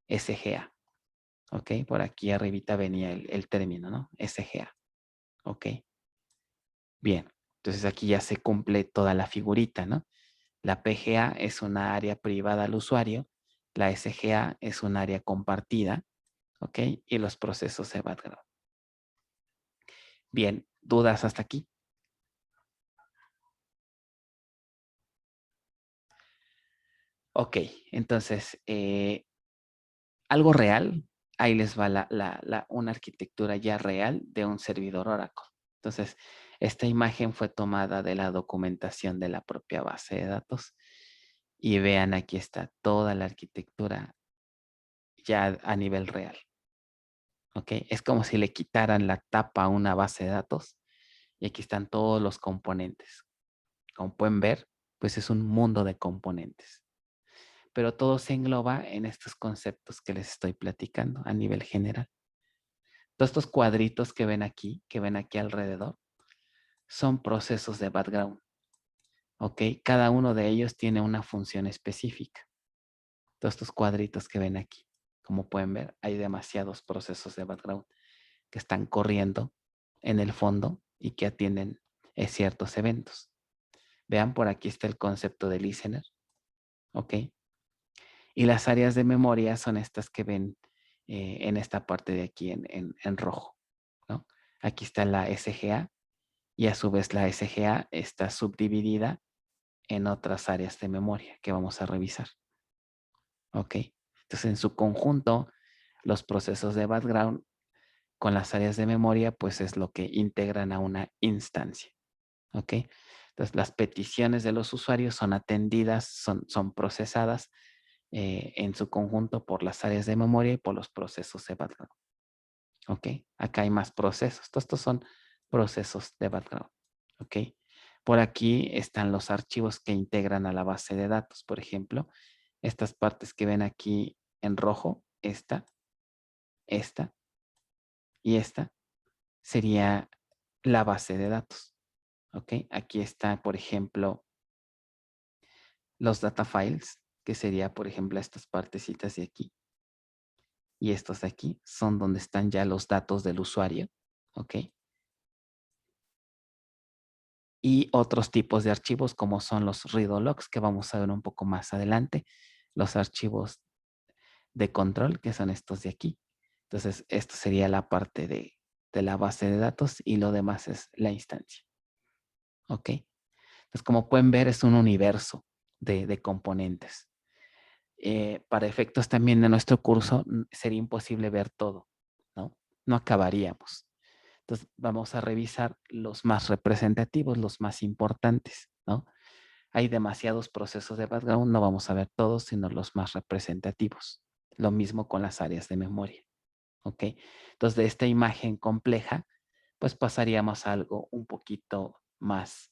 SGA, ¿ok? Por aquí arribita venía el término, ¿no? SGA, ¿ok? Bien, entonces aquí ya se cumple toda la figurita, ¿no? La PGA es una área privada al usuario, la SGA es un área compartida, ¿ok? Y los procesos de background. Bien, ¿dudas hasta aquí? Ok, entonces, algo real, ahí les va una arquitectura ya real de un servidor Oracle. Entonces, esta imagen fue tomada de la documentación de la propia base de datos. Y vean, aquí está toda la arquitectura ya a nivel real. ¿Ok? Es como si le quitaran la tapa a una base de datos. Y aquí están todos los componentes. Como pueden ver, pues es un mundo de componentes. pero todo se engloba en estos conceptos que les estoy platicando a nivel general. Todos estos cuadritos que ven aquí alrededor, son procesos de background. ¿Ok? Cada uno de ellos tiene una función específica. Todos estos cuadritos que ven aquí, como pueden ver, hay demasiados procesos de background que están corriendo en el fondo y que atienden ciertos eventos. Vean, por aquí está el concepto de listener. ¿Ok? Y las áreas de memoria son estas que ven en esta parte de aquí en rojo, ¿no? Aquí está la SGA y a su vez la SGA está subdividida en otras áreas de memoria que vamos a revisar. ¿Ok? Entonces, en su conjunto, los procesos de background con las áreas de memoria, pues es lo que integran a una instancia. ¿Ok? Entonces, las peticiones de los usuarios son atendidas, son procesadas en su conjunto por las áreas de memoria y por los procesos de background. ¿Ok? Acá hay más procesos. Todos estos son procesos de background. ¿Ok? Por aquí están los archivos que integran a la base de datos. Por ejemplo, estas partes que ven aquí en rojo, esta y esta, sería la base de datos. ¿Ok? Aquí está, por ejemplo, los data files, que sería, por ejemplo, estas partecitas de aquí. Y estos de aquí son donde están ya los datos del usuario. ¿Ok? Y otros tipos de archivos como son los read logs, que vamos a ver un poco más adelante. Los archivos de control, que son estos de aquí. Entonces, esto sería la parte de la base de datos y lo demás es la instancia. ¿Ok? Entonces, como pueden ver, es un universo de componentes. Para efectos también de nuestro curso, sería imposible ver todo, ¿no? No acabaríamos. Entonces, vamos a revisar los más representativos, los más importantes, ¿no? Hay demasiados procesos de background, no vamos a ver todos, sino los más representativos. Lo mismo con las áreas de memoria, ¿ok? Entonces, de esta imagen compleja, pues pasaríamos a algo un poquito más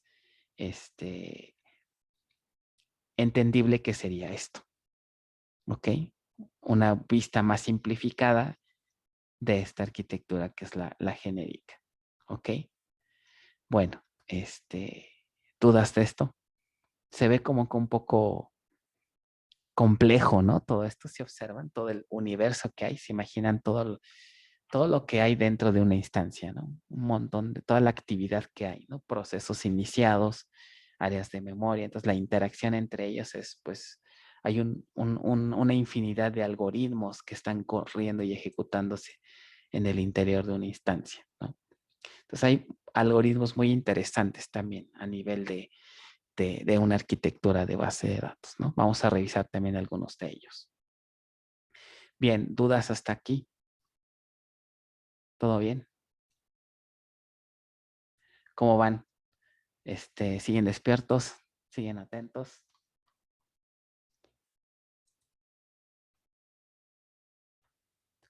entendible, que sería esto, ¿ok? Una vista más simplificada de esta arquitectura que es la genérica, ¿ok? Bueno, ¿dudas de esto? Se ve como que un poco complejo, ¿no? Todo esto, se observan, todo el universo que hay, se imaginan todo lo que hay dentro de una instancia, ¿no? Un montón de toda la actividad que hay, ¿no? Procesos iniciados, áreas de memoria, entonces la interacción entre ellos es, pues, hay una infinidad de algoritmos que están corriendo y ejecutándose en el interior de una instancia, ¿no? Entonces hay algoritmos muy interesantes también a nivel de una arquitectura de base de datos, ¿no? Vamos a revisar también algunos de ellos. Bien, ¿dudas hasta aquí? ¿Todo bien? ¿Cómo van? ¿Siguen despiertos? ¿Siguen atentos?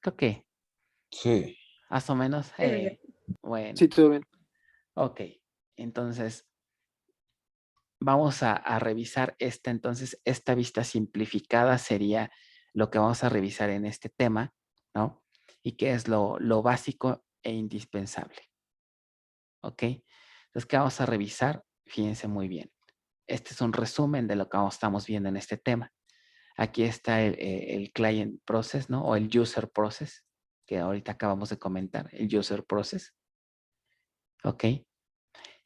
Creo que Sí. más o menos. Bueno, Sí, todo bien. ok. Entonces, vamos a revisar entonces, esta vista simplificada sería lo que vamos a revisar en este tema, ¿no? Y qué es lo básico e indispensable. ¿Ok? Entonces, ¿qué vamos a revisar? Fíjense muy bien. Este es un resumen de lo que estamos viendo en este tema. Aquí está el client process, ¿no? O el user process, que ahorita acabamos de comentar, el user process. ¿Ok?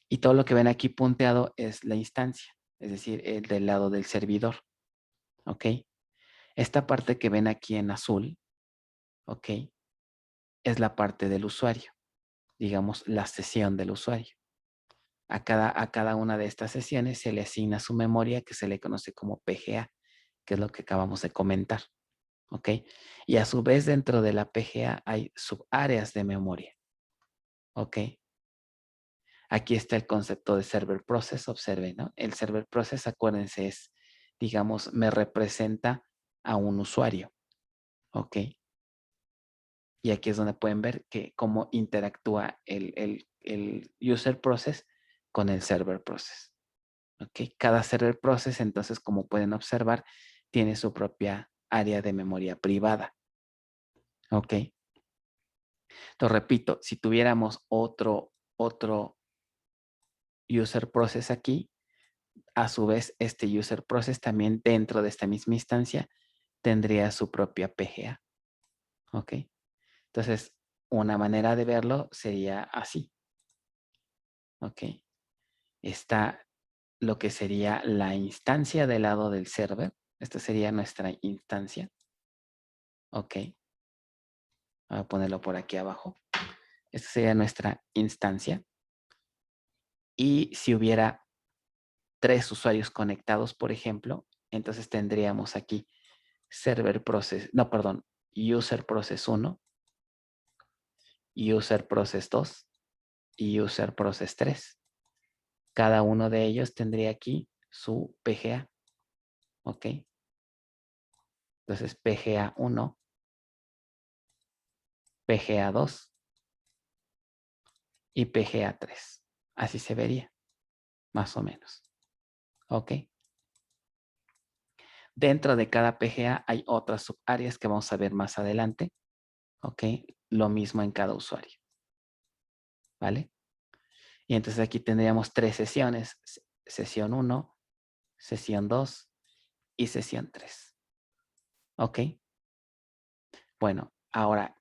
Y todo lo que ven aquí punteado es la instancia, es decir, el del lado del servidor. ¿Ok? Esta parte que ven aquí en azul, ¿ok? Es la parte del usuario, digamos, la sesión del usuario. A cada una de estas sesiones se le asigna su memoria, que se le conoce como PGA, que es lo que acabamos de comentar. ¿Ok? Y a su vez, dentro de la PGA hay subáreas de memoria. ¿Ok? Aquí está el concepto de server process. Observen, ¿no? El server process, acuérdense, es, digamos, me representa a un usuario. ¿Ok? Y aquí es donde pueden ver que cómo interactúa el user process con el server process. ¿Ok? Cada server process, entonces, como pueden observar, tiene su propia área de memoria privada. ¿Ok? Entonces, repito, si tuviéramos otro user process aquí, a su vez, este user process también dentro de esta misma instancia tendría su propia PGA. ¿Ok? Entonces, una manera de verlo sería así. ¿Ok? Está lo que sería la instancia del lado del server. Esta sería nuestra instancia. ¿Ok? Voy a ponerlo por aquí abajo. Esta sería nuestra instancia. Y si hubiera 3 usuarios conectados, por ejemplo, entonces tendríamos aquí server process, no, perdón, user process 1, user process 2 y user process 3. Cada uno de ellos tendría aquí su PGA. ¿Ok? Entonces PGA 1, PGA 2 y PGA 3. Así se vería, más o menos. ¿Ok? Dentro de cada PGA hay otras subáreas que vamos a ver más adelante. ¿Ok? Lo mismo en cada usuario. ¿Vale? Y entonces aquí tendríamos 3 sesiones. Sesión 1, sesión 2 y sesión 3. ¿Ok? Bueno, ahora,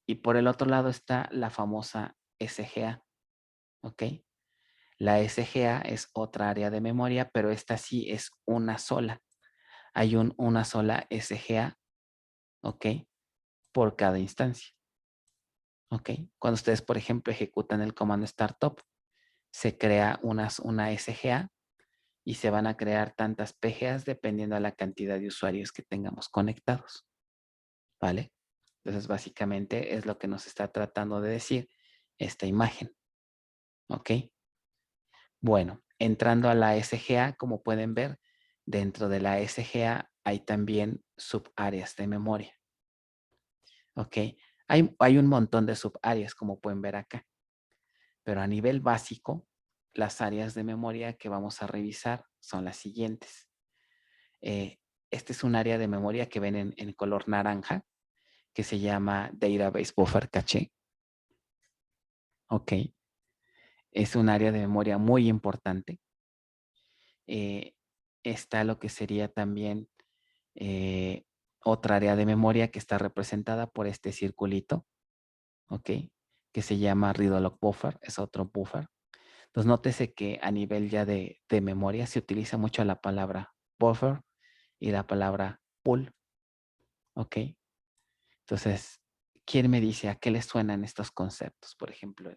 y por el otro lado está la famosa SGA. ¿Ok? La SGA es otra área de memoria, pero esta sí es una sola. Hay una sola SGA, ¿ok? Por cada instancia. ¿Ok? Cuando ustedes, por ejemplo, ejecutan el comando startup, se crea una SGA y se van a crear tantas PGAs dependiendo de la cantidad de usuarios que tengamos conectados. ¿Vale? Entonces, básicamente es lo que nos está tratando de decir esta imagen. ¿Ok? Bueno, entrando a la SGA, como pueden ver, dentro de la SGA hay también subáreas de memoria. ¿Ok? Hay un montón de subáreas, como pueden ver acá. Pero a nivel básico, las áreas de memoria que vamos a revisar son las siguientes. Este es un área de memoria que ven en color naranja, que se llama Database Buffer Cache. ¿Ok? Es un área de memoria muy importante. Está lo que sería también otra área de memoria que está representada por este circulito, ¿ok? Que se llama Read Aloud Buffer, es otro buffer. Entonces, nótese que a nivel ya de memoria se utiliza mucho la palabra buffer y la palabra pool, ¿ok? Entonces, ¿quién me dice a qué le suenan estos conceptos? Por ejemplo,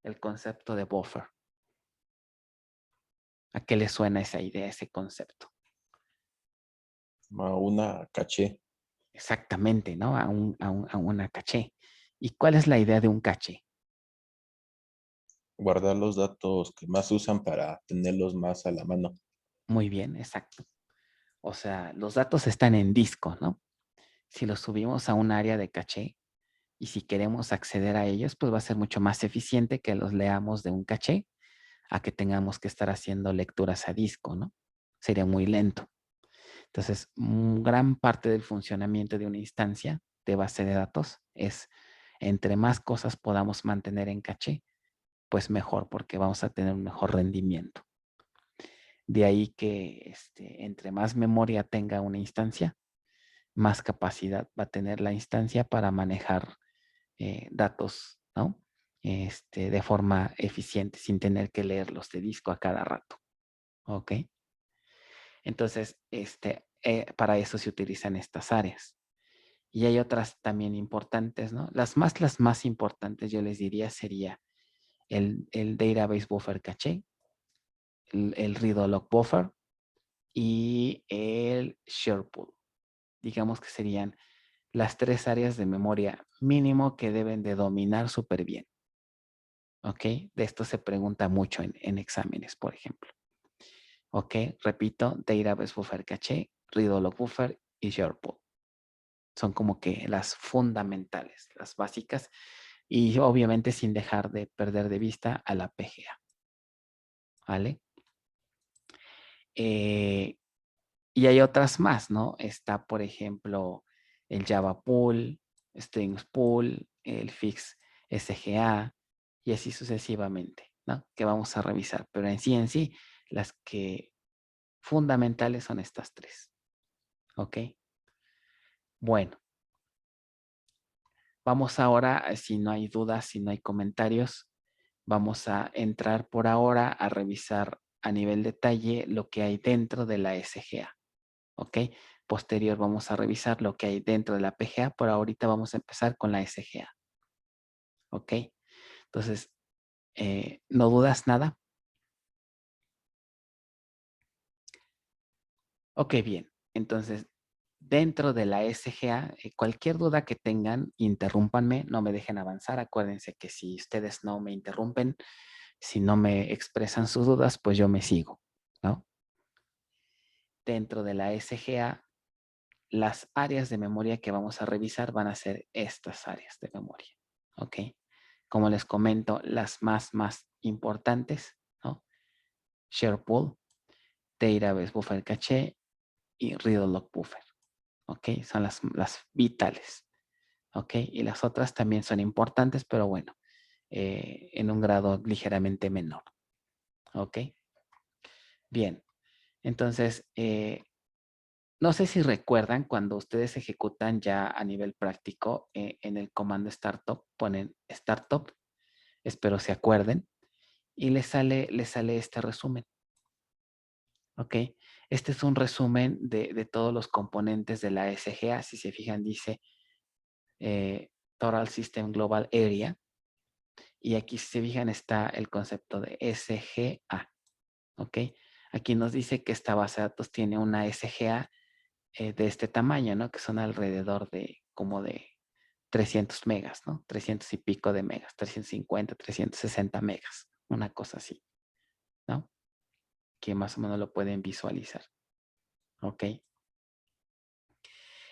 el concepto de buffer. ¿A qué le suena esa idea, ese concepto? A una caché. Exactamente, ¿no? A una caché. ¿Y cuál es la idea de un caché? Guardar los datos que más usan para tenerlos más a la mano. Muy bien, exacto. O sea, los datos están en disco, ¿no? Si los subimos a un área de caché y si queremos acceder a ellos, pues va a ser mucho más eficiente que los leamos de un caché a que tengamos que estar haciendo lecturas a disco, ¿no? Sería muy lento. Entonces, gran parte del funcionamiento de una instancia de base de datos es entre más cosas podamos mantener en caché, pues mejor, porque vamos a tener un mejor rendimiento. De ahí que entre más memoria tenga una instancia, más capacidad va a tener la instancia para manejar datos, ¿no? De forma eficiente, sin tener que leerlos de disco a cada rato. ¿Ok? Entonces, para eso se utilizan estas áreas. Y hay otras también importantes, ¿no? Las más importantes, yo les diría, sería el Database Buffer Cache, el Read Aloud Buffer y el Share Pool. Digamos que serían las 3 áreas de memoria mínimo que deben de dominar súper bien. ¿Ok? De esto se pregunta mucho en exámenes, por ejemplo. ¿Ok? Repito, Database Buffer Cache, Read Aloud Buffer y Share Pool. Son como que las fundamentales, las básicas, y obviamente sin dejar de perder de vista a la PGA. ¿Vale? Y hay otras más, ¿no? Está, por ejemplo, el Java Pool, Strings Pool, el Fix SGA y así sucesivamente, ¿no? Que vamos a revisar. Pero en sí, las que fundamentales son estas tres. ¿Ok? Bueno. Vamos ahora, si no hay dudas, si no hay comentarios, vamos a entrar por ahora a revisar a nivel detalle lo que hay dentro de la SGA. ¿Ok? Posterior vamos a revisar lo que hay dentro de la PGA. Por ahorita vamos a empezar con la SGA. ¿Ok? Entonces, ¿no dudas nada? Ok, bien. Entonces, dentro de la SGA, cualquier duda que tengan, interrúmpanme, no me dejen avanzar. Acuérdense que si ustedes no me interrumpen, si no me expresan sus dudas, pues yo me sigo, ¿no? Dentro de la SGA, las áreas de memoria que vamos a revisar van a ser estas áreas de memoria, ¿ok? Como les comento, las más importantes, ¿no? Share Pool, Database Buffer Cache y Read Log Buffer, ¿ok? Son las vitales, ¿ok? Y las otras también son importantes, pero bueno, en un grado ligeramente menor, ¿ok? Bien, entonces, no sé si recuerdan cuando ustedes ejecutan ya a nivel práctico en el comando startup, ponen startup, espero se acuerden, y les sale este resumen. ¿Ok? Este es un resumen de todos los componentes de la SGA. Si se fijan, dice Total System Global Area. Y aquí, si se fijan, está el concepto de SGA. ¿Ok? Aquí nos dice que esta base de datos tiene una SGA de este tamaño, ¿no? Que son alrededor de como de 300 megas, ¿no? 300 y pico de megas, 350, 360 megas, una cosa así, ¿no? Que más o menos lo pueden visualizar, ¿ok?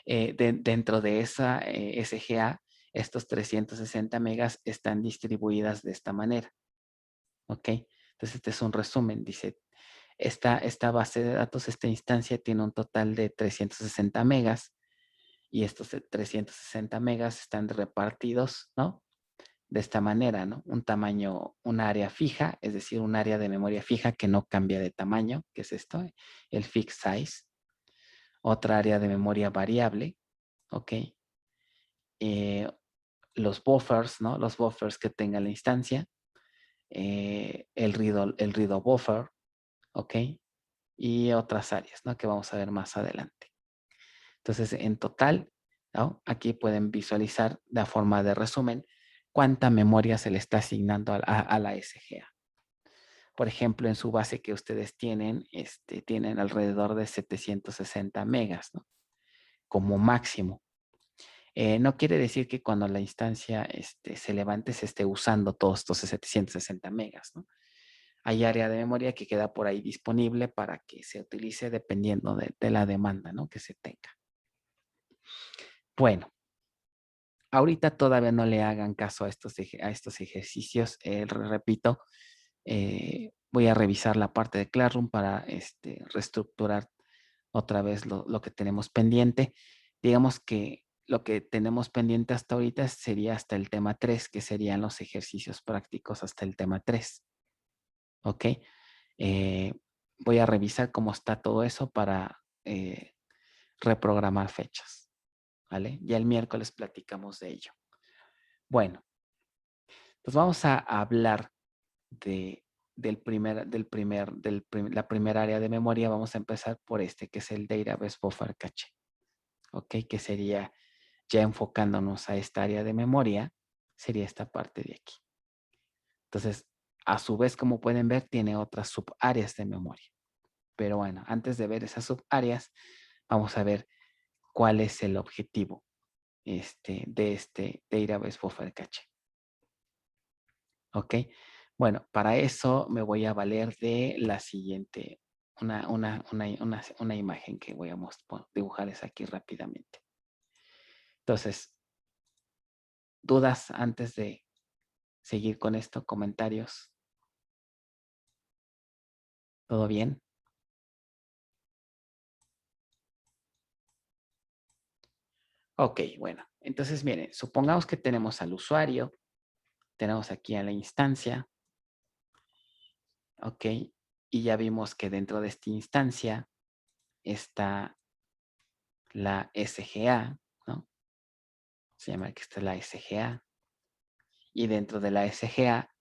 Dentro de esa SGA, estos 360 megas están distribuidas de esta manera, ¿ok? Entonces, este es un resumen, dice, esta base de datos, esta instancia tiene un total de 360 megas, y estos 360 megas están repartidos, ¿no? De esta manera, ¿no? Un tamaño, un área fija, es decir, un área de memoria fija que no cambia de tamaño, que es esto, el fixed size. Otra área de memoria variable, ¿ok? Los buffers, ¿no? Los buffers que tenga la instancia. El read buffer, ¿ok? Y otras áreas, ¿no? Que vamos a ver más adelante. Entonces, en total, ¿no? Aquí pueden visualizar de forma de resumen cuánta memoria se le está asignando a la SGA. Por ejemplo, en su base que ustedes tienen, tienen alrededor de 760 megas, ¿no? Como máximo. No quiere decir que cuando la instancia se levante se esté usando todos estos 760 megas, ¿no? Hay área de memoria que queda por ahí disponible para que se utilice dependiendo de la demanda, ¿no? Que se tenga. Bueno, ahorita todavía no le hagan caso a estos ejercicios. Repito, voy a revisar la parte de Classroom para reestructurar otra vez lo que tenemos pendiente. Digamos que lo que tenemos pendiente hasta ahorita sería hasta el tema 3, que serían los ejercicios prácticos hasta el tema 3. ¿Ok? Voy a revisar cómo está todo eso para reprogramar fechas. ¿Vale? Ya el miércoles platicamos de ello. Bueno, pues vamos a hablar de la primera área de memoria. Vamos a empezar por que es el Database Buffer Cache. ¿Ok? Que sería, ya enfocándonos a esta área de memoria, sería esta parte de aquí. Entonces, a su vez, como pueden ver, tiene otras subáreas de memoria. Pero bueno, antes de ver esas subáreas, vamos a ver cuál es el objetivo de este Database Buffer Cache. ¿Ok? Bueno, para eso me voy a valer de la siguiente, una imagen que voy a dibujarles aquí rápidamente. Entonces, ¿dudas antes de seguir con esto? ¿Comentarios? ¿Todo bien? Ok, bueno. Entonces, miren, supongamos que tenemos al usuario, tenemos aquí a la instancia, ok, y ya vimos que dentro de esta instancia está la SGA, ¿no? Se llama que está la SGA. Y dentro de la SGA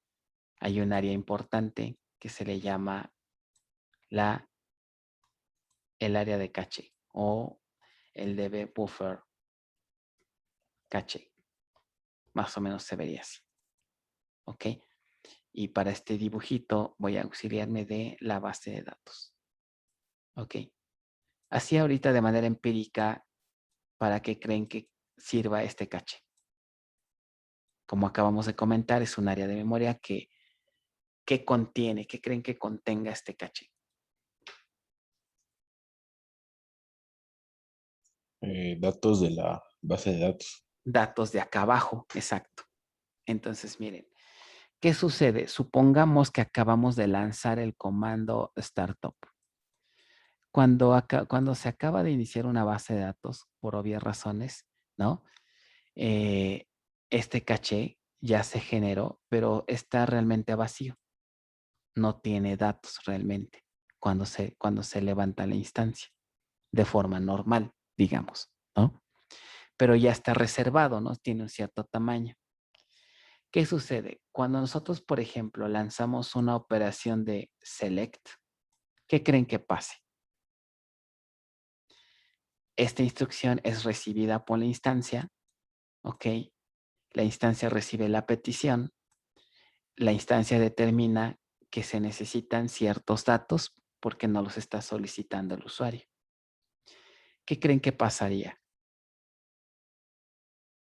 hay un área importante que se le llama el área de caché o el DB buffer caché. Más o menos se vería así. ¿Ok? Y para este dibujito voy a auxiliarme de la base de datos. ¿Ok? Así ahorita de manera empírica, ¿para qué creen que sirva este caché? Como acabamos de comentar, es un área de memoria que contiene, ¿qué creen que contenga este caché? Datos de la base de datos. Datos de acá abajo, exacto. Entonces, miren, ¿qué sucede? Supongamos que acabamos de lanzar el comando startup. Cuando se acaba de iniciar una base de datos, por obvias razones, ¿no? Este caché ya se generó, pero está realmente vacío. No tiene datos realmente cuando se levanta la instancia de forma normal, digamos, ¿no? Pero ya está reservado, ¿no? Tiene un cierto tamaño. ¿Qué sucede? Cuando nosotros, por ejemplo, lanzamos una operación de select, ¿qué creen que pase? Esta instrucción es recibida por la instancia, ¿ok? La instancia recibe la petición, la instancia determina que se necesitan ciertos datos porque no los está solicitando el usuario. ¿Qué creen que pasaría?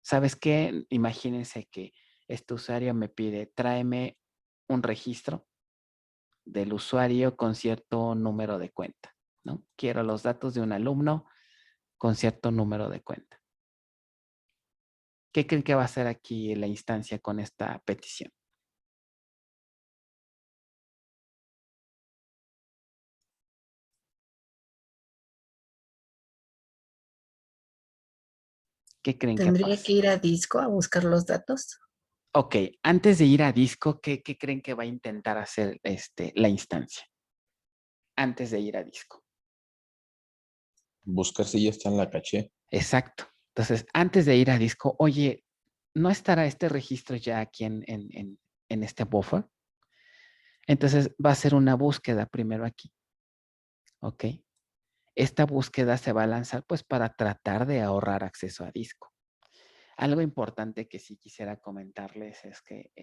¿Sabes qué? Imagínense que este usuario me pide, tráeme un registro del usuario con cierto número de cuenta, ¿no? Quiero los datos de un alumno con cierto número de cuenta. ¿Qué creen que va a hacer aquí la instancia con esta petición? ¿Qué creen que Tendría pasa? que ir a disco a buscar los datos. Ok, antes de ir a disco, ¿qué creen que va a intentar hacer la instancia? Antes de ir a disco. Buscar si ya está en la caché. Exacto. Entonces, antes de ir a disco, oye, ¿no estará este registro ya aquí en este buffer? Entonces, va a ser una búsqueda primero aquí. ¿Ok? Esta búsqueda se va a lanzar pues para tratar de ahorrar acceso a disco. Algo importante que sí quisiera comentarles es que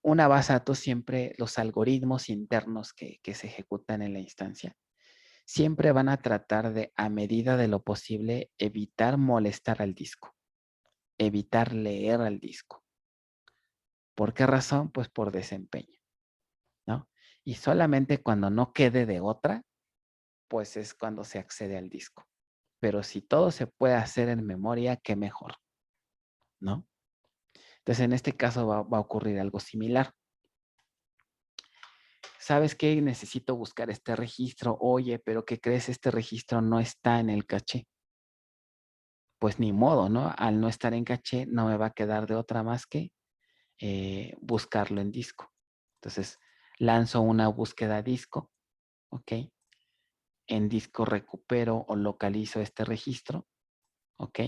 una base de datos siempre, los algoritmos internos que se ejecutan en la instancia, siempre van a tratar de, a medida de lo posible, evitar molestar al disco, evitar leer al disco. ¿Por qué razón? Pues por desempeño, ¿no? Y solamente cuando no quede de otra, pues es cuando se accede al disco. Pero si todo se puede hacer en memoria, qué mejor, ¿no? Entonces, en este caso va a ocurrir algo similar. ¿Sabes qué? Necesito buscar este registro. Oye, pero ¿qué crees? Este registro no está en el caché. Pues ni modo, ¿no? Al no estar en caché, no me va a quedar de otra más que buscarlo en disco. Entonces, lanzo una búsqueda disco, ¿ok? En disco recupero o localizo este registro, ¿ok?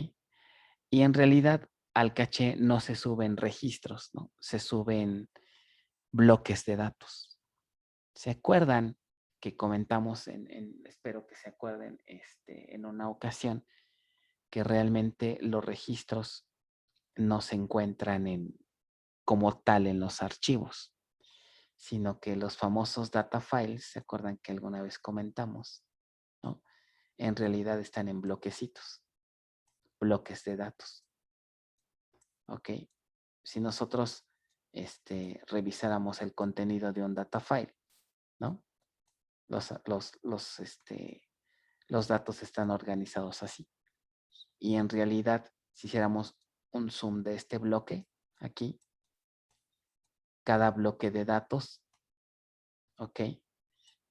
Y en realidad al caché no se suben registros, ¿no? Se suben bloques de datos. ¿Se acuerdan que comentamos espero que se acuerden, en una ocasión, que realmente los registros no se encuentran como tal en los archivos, sino que los famosos data files, ¿se acuerdan que alguna vez comentamos? ¿No? En realidad están en bloquecitos, bloques de datos. ¿Ok? Si nosotros revisáramos el contenido de un data file, ¿no? Los datos están organizados así. Y en realidad, si hiciéramos un zoom de este bloque, aquí, cada bloque de datos, ¿ok?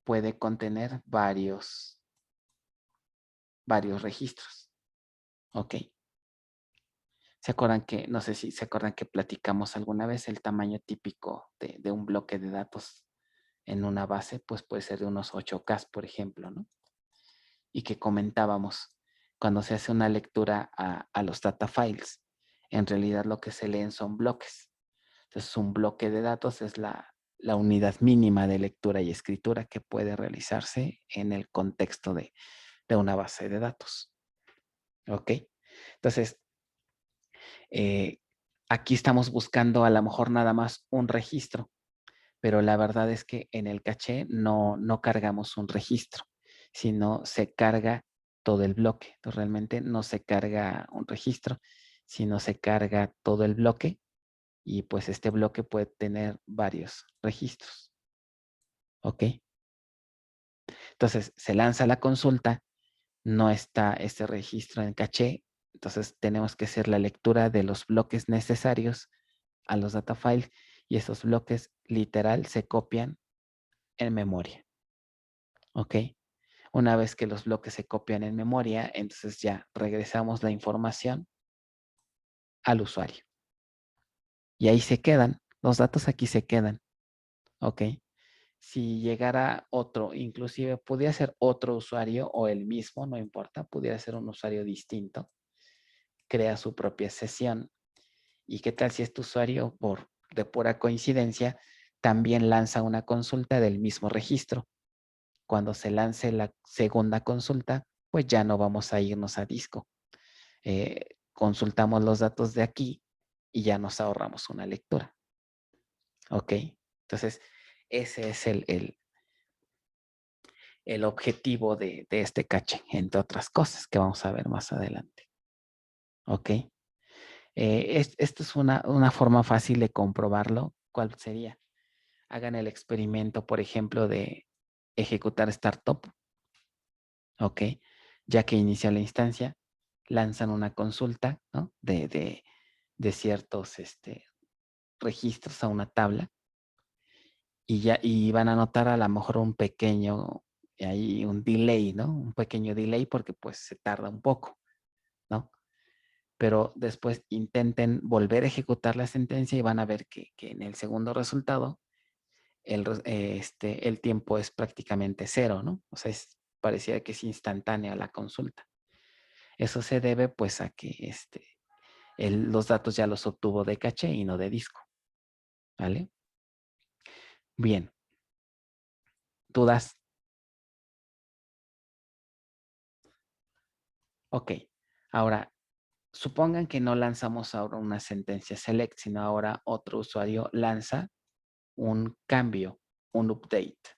Puede contener varios varios registros. ¿Ok? ¿Se acuerdan que, no sé si se acuerdan que platicamos alguna vez el tamaño típico de un bloque de datos en una base? Pues puede ser de unos 8K, por ejemplo, ¿no? Y que comentábamos, cuando se hace una lectura a los data files, en realidad lo que se leen son bloques. Entonces, un bloque de datos es la unidad mínima de lectura y escritura que puede realizarse en el contexto de una base de datos. ¿Ok? Entonces, aquí estamos buscando a lo mejor nada más un registro, pero la verdad es que en el caché no cargamos un registro, sino se carga todo el bloque. Entonces, realmente no se carga un registro, sino se carga todo el bloque y pues este bloque puede tener varios registros. ¿Ok? Entonces, se lanza la consulta, no está este registro en caché, entonces tenemos que hacer la lectura de los bloques necesarios a los data files y esos bloques literal se copian en memoria. ¿Ok? Una vez que los bloques se copian en memoria, entonces ya regresamos la información al usuario. Y ahí se quedan, los datos aquí se quedan. ¿Ok? Si llegara otro, inclusive pudiera ser otro usuario o el mismo, no importa, pudiera ser un usuario distinto, crea su propia sesión. ¿Y qué tal si este usuario, de pura coincidencia, también lanza una consulta del mismo registro? Cuando se lance la segunda consulta, pues ya no vamos a irnos a disco. Consultamos los datos de aquí y ya nos ahorramos una lectura. ¿Ok? Entonces, ese es el objetivo de este caché, entre otras cosas que vamos a ver más adelante. ¿Ok? Esto es una forma fácil de comprobarlo. ¿Cuál sería? Hagan el experimento, por ejemplo, de ejecutar startup. ¿Ok? Ya que inicia la instancia, lanzan una consulta, ¿no? de ciertos registros a una tabla y van a notar a lo mejor un pequeño, ahí un delay, ¿no? Un pequeño delay porque pues se tarda un poco, ¿no? Pero después intenten volver a ejecutar la sentencia y van a ver que en el segundo resultado el tiempo es prácticamente cero, ¿no? O sea, parecía que es instantánea la consulta. Eso se debe pues a que los datos ya los obtuvo de caché y no de disco, ¿vale? Bien. ¿Dudas? Ok. Ahora, supongan que no lanzamos ahora una sentencia select, sino ahora otro usuario lanza un cambio, un update.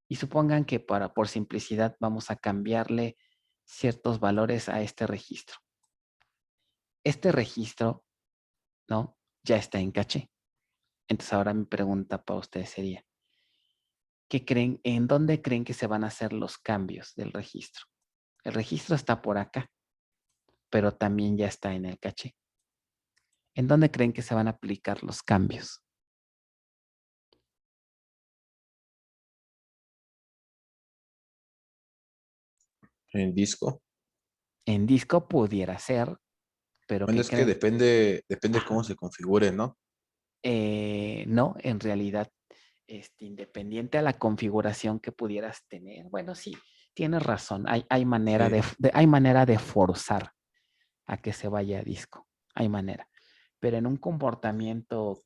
Y supongan que por simplicidad vamos a cambiarle ciertos valores a este registro. Este registro, ¿no? Ya está en caché. Entonces ahora mi pregunta para ustedes sería, ¿qué creen, en dónde creen que se van a hacer los cambios del registro? El registro está por acá, pero también ya está en el caché. ¿En dónde creen que se van a aplicar los cambios? En disco. En disco pudiera ser, pero Bueno, ¿qué es que creen? depende cómo se configure, ¿no? No, en realidad, independiente a la configuración que pudieras tener. Bueno, sí, tienes razón. Hay manera Sí. hay manera de forzar a que se vaya a disco. Hay manera. Pero en un comportamiento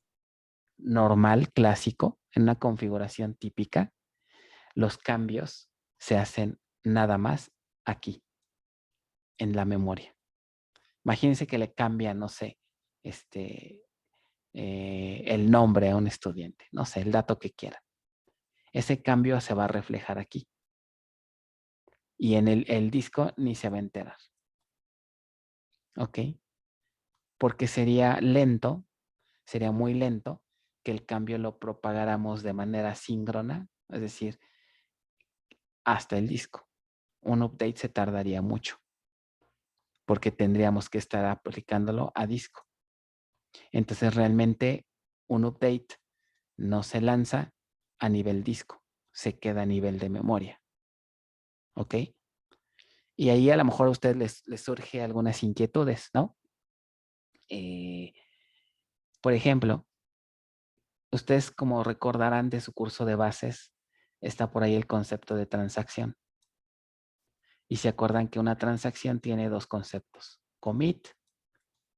normal, clásico, en una configuración típica, los cambios se hacen nada más aquí, en la memoria. Imagínense que le cambian, no sé, el nombre a un estudiante, no sé, el dato que quiera. Ese cambio se va a reflejar aquí. Y en el disco ni se va a enterar. ¿Ok? Porque sería lento, sería muy lento que el cambio lo propagáramos de manera síncrona, es decir, hasta el disco. Un update se tardaría mucho porque tendríamos que estar aplicándolo a disco. Entonces realmente un update no se lanza a nivel disco, se queda a nivel de memoria. ¿Ok? Y ahí a lo mejor a ustedes les surge algunas inquietudes, ¿no? Por ejemplo, ustedes como recordarán de su curso de bases, está por ahí el concepto de transacción. Y se acuerdan que una transacción tiene dos conceptos, commit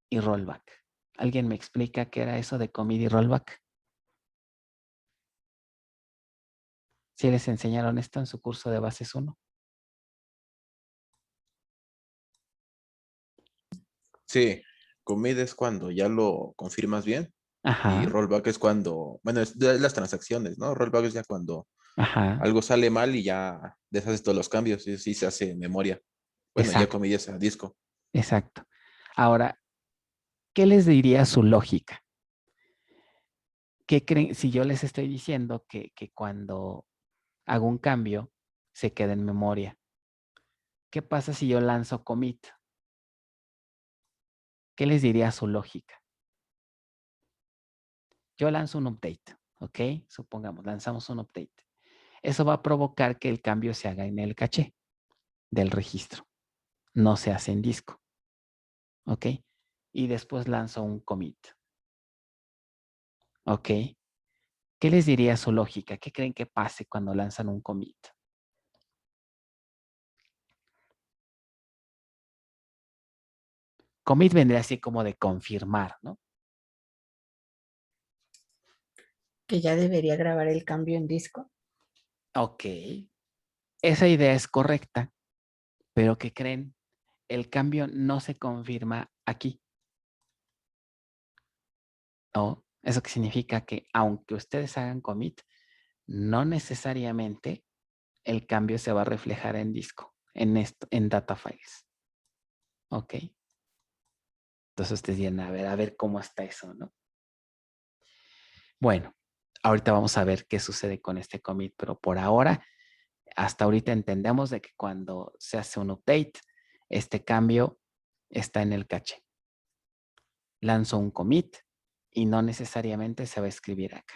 y rollback. ¿Alguien me explica qué era eso de commit y rollback? ¿Sí les enseñaron esto en su curso de bases 1? Sí, commit es cuando ya lo confirmas bien y Ajá, rollback es cuando, bueno, es de las transacciones, ¿no? Rollback es ya cuando ajá, algo sale mal y ya deshaces todos los cambios y sí se hace en memoria. Bueno, ya exacto, commit es a disco. exacto. Ahora, ¿qué les diría su lógica? ¿Qué creen si yo les estoy diciendo que cuando hago un cambio se queda en memoria? ¿Qué pasa si yo lanzo commit? ¿Qué les diría su lógica? Yo lanzo un update, ¿ok? Supongamos, lanzamos un update. Eso va a provocar que el cambio se haga en el caché del registro. No se hace en disco, ¿ok? Y después lanzo un commit, ¿ok? ¿Qué les diría su lógica? ¿Qué creen que pase cuando lanzan un commit? Commit vendría así como de confirmar, ¿no? Que ya debería grabar el cambio en disco. Ok, esa idea es correcta, pero ¿qué creen? El cambio no se confirma aquí, ¿no? Eso que significa que aunque ustedes hagan commit, no necesariamente el cambio se va a reflejar en disco, en data files. ¿Ok? Entonces ustedes dirán, a ver cómo está eso, ¿no? Bueno, ahorita vamos a ver qué sucede con este commit, pero por ahora, hasta ahorita entendemos de que cuando se hace un update, este cambio está en el caché. Lanzo un commit y no necesariamente se va a escribir acá.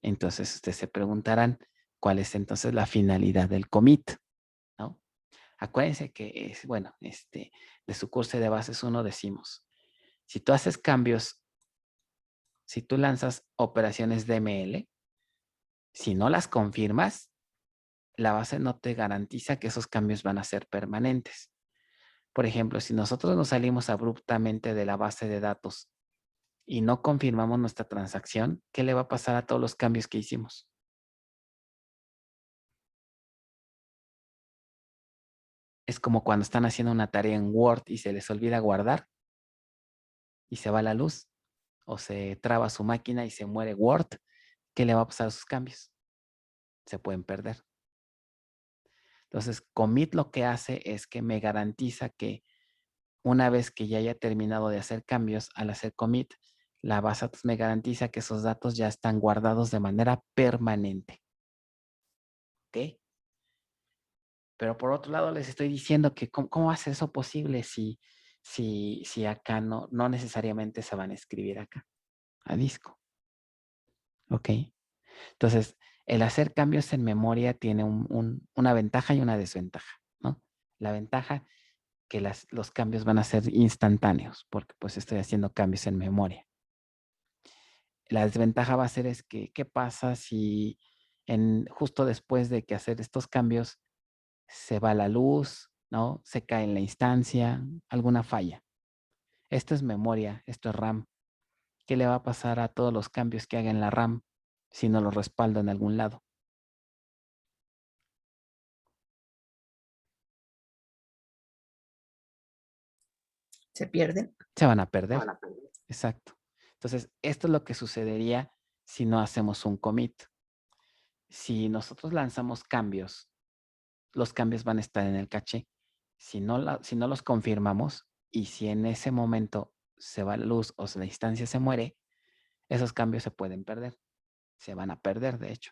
Entonces ustedes se preguntarán cuál es entonces la finalidad del commit, ¿no? Acuérdense que es, bueno, de su curso de bases 1 decimos, si tú haces cambios, si tú lanzas operaciones DML, si no las confirmas, la base no te garantiza que esos cambios van a ser permanentes. Por ejemplo, si nosotros nos salimos abruptamente de la base de datos y no confirmamos nuestra transacción, ¿qué le va a pasar a todos los cambios que hicimos? Es como cuando están haciendo una tarea en Word y se les olvida guardar y se va la luz o se traba su máquina y se muere Word. ¿Qué le va a pasar a sus cambios? Se pueden perder. Entonces, commit lo que hace es que me garantiza que una vez que ya haya terminado de hacer cambios, al hacer commit, la base de datos me garantiza que esos datos ya están guardados de manera permanente. ¿Ok? Pero por otro lado, les estoy diciendo que ¿cómo hace eso posible si acá no necesariamente se van a escribir acá, a disco? ¿Ok? Entonces, el hacer cambios en memoria tiene una ventaja y una desventaja, ¿no? La ventaja que los cambios van a ser instantáneos, porque pues estoy haciendo cambios en memoria. La desventaja va a ser es que, ¿qué pasa si justo después de que hacer estos cambios se va la luz, ¿no? Se cae en la instancia, alguna falla. Esto es memoria, esto es RAM. ¿Qué le va a pasar a todos los cambios que haga en la RAM si no los respaldo en algún lado? Se pierden. Se van a perder. Exacto. Entonces, esto es lo que sucedería si no hacemos un commit. Si nosotros lanzamos cambios, los cambios van a estar en el caché. Si no los confirmamos y si en ese momento se va la luz o la instancia se muere, esos cambios se pueden perder. Se van a perder, de hecho.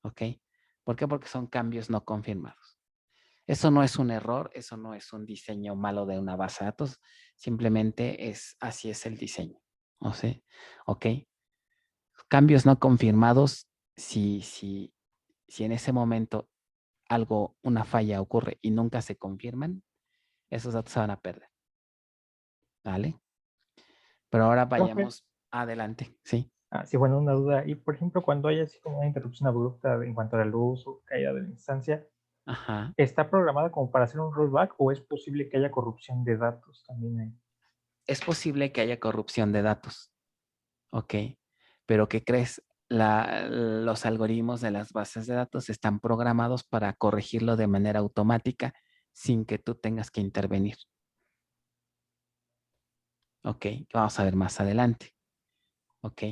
¿Ok? ¿Por qué? Porque son cambios no confirmados. Eso no es un error, eso no es un diseño malo de una base de datos, simplemente así es el diseño. ¿O sea? ¿Ok? Cambios no confirmados, si en ese momento una falla ocurre y nunca se confirman, esos datos se van a perder. ¿Vale? Pero ahora Profe. vayamos adelante, ¿sí? Sí, bueno, una duda. Y por ejemplo, cuando hay así como una interrupción abrupta en cuanto a la luz o caída de la instancia, Ajá. ¿está programada como para hacer un rollback o es posible que haya corrupción de datos también ahí? Es posible que haya corrupción de datos, ¿ok? Pero ¿qué crees? Los algoritmos de las bases de datos están programados para corregirlo de manera automática sin que tú tengas que intervenir. ¿Ok? Vamos a ver más adelante. ¿Ok?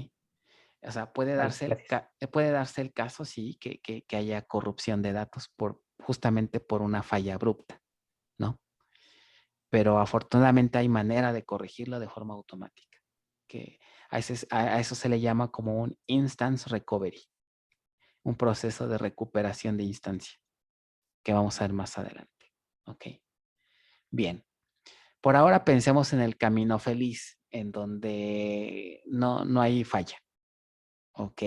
O sea, puede Vale, darse gracias. puede darse el caso, sí, que haya corrupción de datos justamente por una falla abrupta, ¿no? Pero afortunadamente hay manera de corregirlo de forma automática. Que a eso se le llama como un instance recovery, un proceso de recuperación de instancia, que vamos a ver más adelante. ¿Ok? Bien. Por ahora pensemos en el camino feliz, en donde no hay falla. ¿Ok?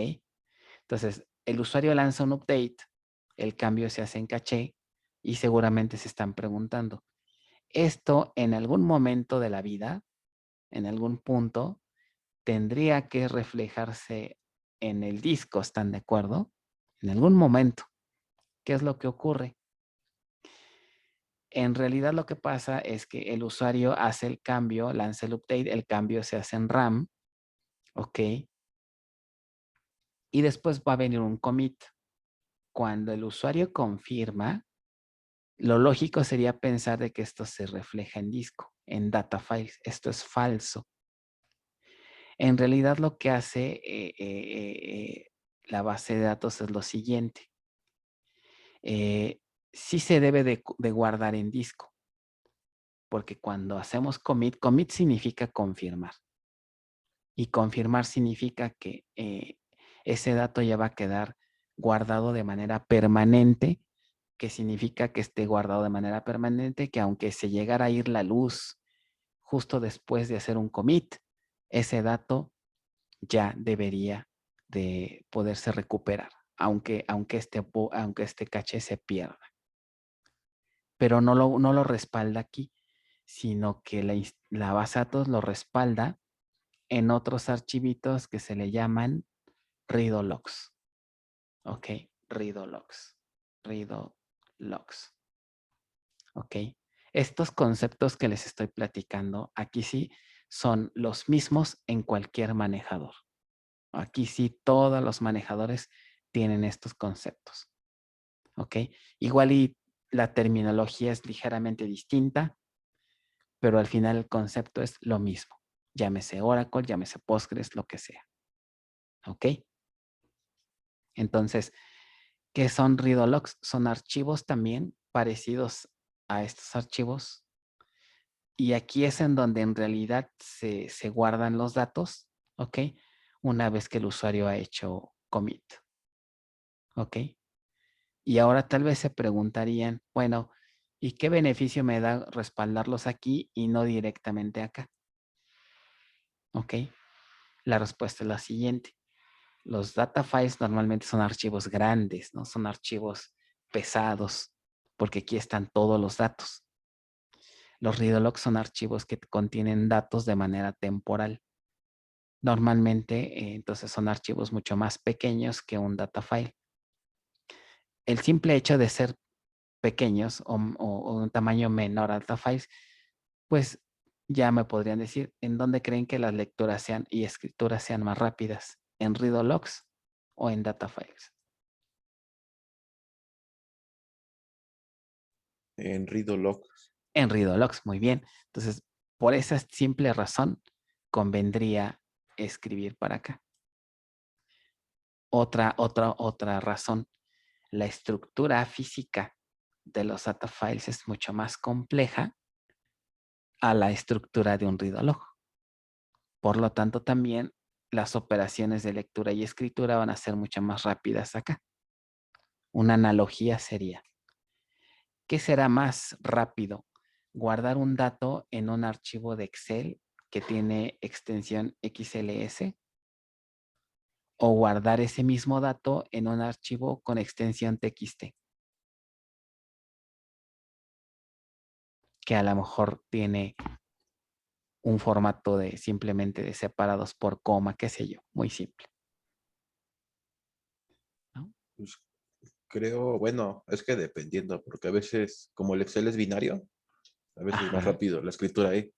Entonces, el usuario lanza un update, el cambio se hace en caché y seguramente se están preguntando, ¿esto en algún momento de la vida, en algún punto, tendría que reflejarse en el disco? ¿Están de acuerdo? En algún momento. ¿Qué es lo que ocurre? En realidad lo que pasa es que el usuario hace el cambio, lanza el update, el cambio se hace en RAM, ¿ok? Y después va a venir un commit. Cuando el usuario confirma, lo lógico sería pensar de que esto se refleja en disco, en data files. Esto es falso. En realidad lo que hace la base de datos es lo siguiente. Sí se debe de guardar en disco, porque cuando hacemos commit, commit significa confirmar. Y confirmar significa que ese dato ya va a quedar guardado de manera permanente, que significa que esté guardado de manera permanente, que aunque se llegara a ir la luz justo después de hacer un commit, ese dato ya debería de poderse recuperar, aunque este caché se pierda. Pero no lo respalda aquí, sino que la base de datos lo respalda en otros archivitos que se le llaman read-o-logs. ¿Ok? Read-o-logs. Read-o-logs. ¿Ok? Estos conceptos que les estoy platicando, aquí sí, son los mismos en cualquier manejador. Aquí sí, todos los manejadores tienen estos conceptos. ¿Ok? Igual y la terminología es ligeramente distinta, pero al final el concepto es lo mismo. Llámese Oracle, llámese Postgres, lo que sea. ¿Ok? Entonces, ¿qué son read-o-logs? Son archivos también parecidos a estos archivos. Y aquí es en donde en realidad se guardan los datos, ¿ok? Una vez que el usuario ha hecho commit, ¿ok? Y ahora tal vez se preguntarían, bueno, ¿y qué beneficio me da respaldarlos aquí y no directamente acá? ¿Ok? La respuesta es la siguiente. Los data files normalmente son archivos grandes, ¿no? Son archivos pesados, porque aquí están todos los datos. Los read-o-logs son archivos que contienen datos de manera temporal. Normalmente, entonces son archivos mucho más pequeños que un data file. El simple hecho de ser pequeños o un tamaño menor a data files, pues ya me podrían decir en dónde creen que las lecturas sean y escrituras sean más rápidas, en read-o-logs o en data files. En read-o-logs. En read-o-logs, muy bien. Entonces, por esa simple razón, convendría escribir para acá. Otra razón, la estructura física de los data files es mucho más compleja a la estructura de un read-o-log. Por lo tanto, también las operaciones de lectura y escritura van a ser mucho más rápidas acá. Una analogía sería, ¿qué será más rápido? ¿Guardar un dato en un archivo de Excel que tiene extensión XLS? ¿O guardar ese mismo dato en un archivo con extensión TXT? que a lo mejor tiene un formato de simplemente de separados por coma, qué sé yo, muy simple. Pues, creo, bueno, es que dependiendo, porque a veces, como el Excel es binario, a veces es más Ajá. rápido la escritura ahí.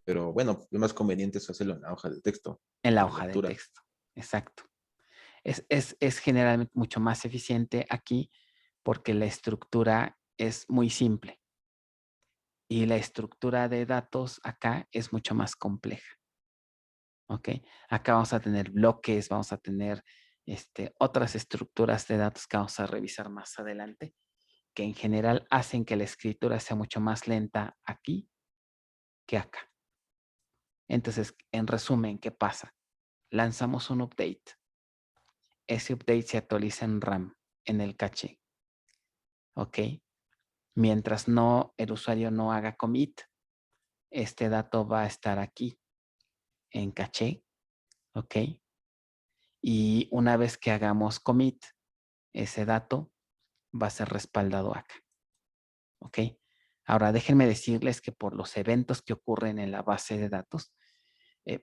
Pero bueno, lo más conveniente es hacerlo en la hoja de texto. En la para hoja de lectura. texto, exacto. Es generalmente mucho más eficiente aquí porque la estructura es muy simple y la estructura de datos acá es mucho más compleja. ¿Ok? Acá vamos a tener bloques, vamos a tener otras estructuras de datos que vamos a revisar más adelante, que en general hacen que la escritura sea mucho más lenta aquí que acá. Entonces, en resumen, ¿qué pasa? Lanzamos un update. Ese update se actualiza en RAM, en el caché. ¿Ok? Mientras el usuario no haga commit, este dato va a estar aquí en caché. ¿Ok? Y una vez que hagamos commit, ese dato va a ser respaldado acá. ¿Ok? Ahora, déjenme decirles que por los eventos que ocurren en la base de datos,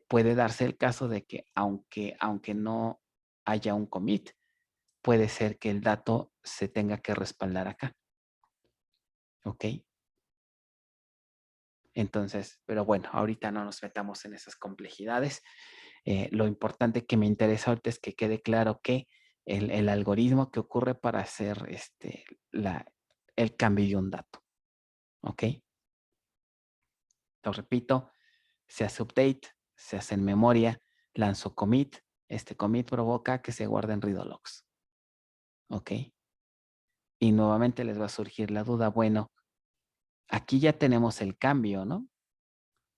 puede darse el caso de que aunque no haya un commit, puede ser que el dato se tenga que respaldar acá. ¿Ok? Entonces, pero bueno, ahorita no nos metamos en esas complejidades. Lo importante que me interesa ahorita es que quede claro que el algoritmo que ocurre para hacer el cambio de un dato. ¿Ok? Lo repito, se hace update, se hace en memoria, lanzo commit. Este commit provoca que se guarden read logs. ¿Ok? Y nuevamente les va a surgir la duda, bueno, aquí ya tenemos el cambio, ¿no?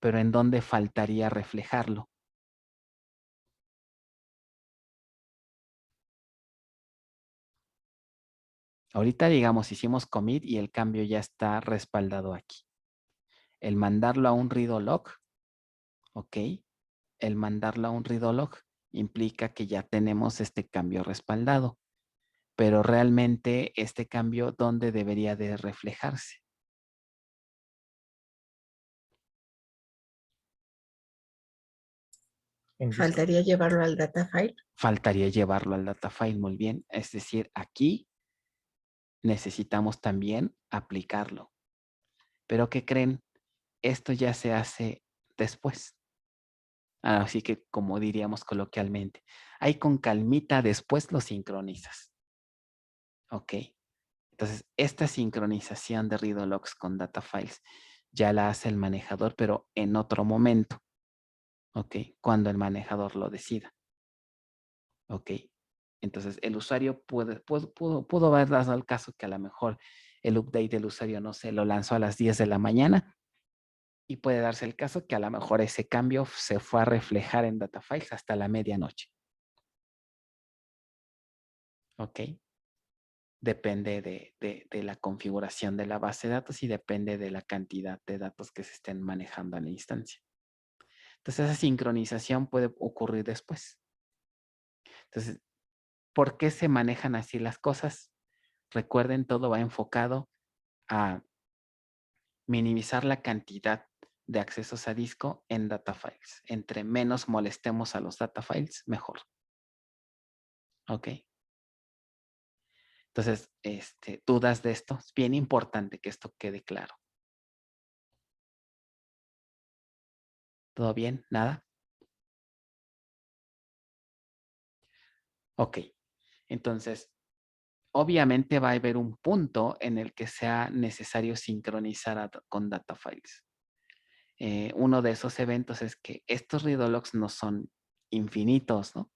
Pero ¿en dónde faltaría reflejarlo? Ahorita, digamos, hicimos commit y el cambio ya está respaldado aquí. El mandarlo a un read log, ¿ok? El mandarlo a un read log implica que ya tenemos este cambio respaldado. Pero realmente este cambio, ¿dónde debería de reflejarse? En disco. Faltaría llevarlo al data file. Faltaría llevarlo al data file, muy bien. Es decir, aquí necesitamos también aplicarlo. Pero ¿qué creen? Esto ya se hace después. Así que, como diríamos coloquialmente, ahí con calmita después lo sincronizas. ¿Ok? Entonces, esta sincronización de read logs con data files ya la hace el manejador, pero en otro momento. ¿Ok? Cuando el manejador lo decida. ¿Ok? Entonces, el usuario pudo haber dado el caso que a lo mejor el update del usuario, no sé, lo lanzó a las 10 de la mañana y puede darse el caso que a lo mejor ese cambio se fue a reflejar en data files hasta la medianoche. ¿Ok? Depende de la configuración de la base de datos y depende de la cantidad de datos que se estén manejando en la instancia. Entonces, esa sincronización puede ocurrir después. Entonces, ¿por qué se manejan así las cosas? Recuerden, todo va enfocado a minimizar la cantidad de accesos a disco en data files. Entre menos molestemos a los data files, mejor. ¿Ok? Entonces, dudas de esto. Es bien importante que esto quede claro. ¿Todo bien? ¿Nada? Ok. Entonces, obviamente va a haber un punto en el que sea necesario sincronizar con data files. Uno de esos eventos es que estos read logs no son infinitos, ¿no?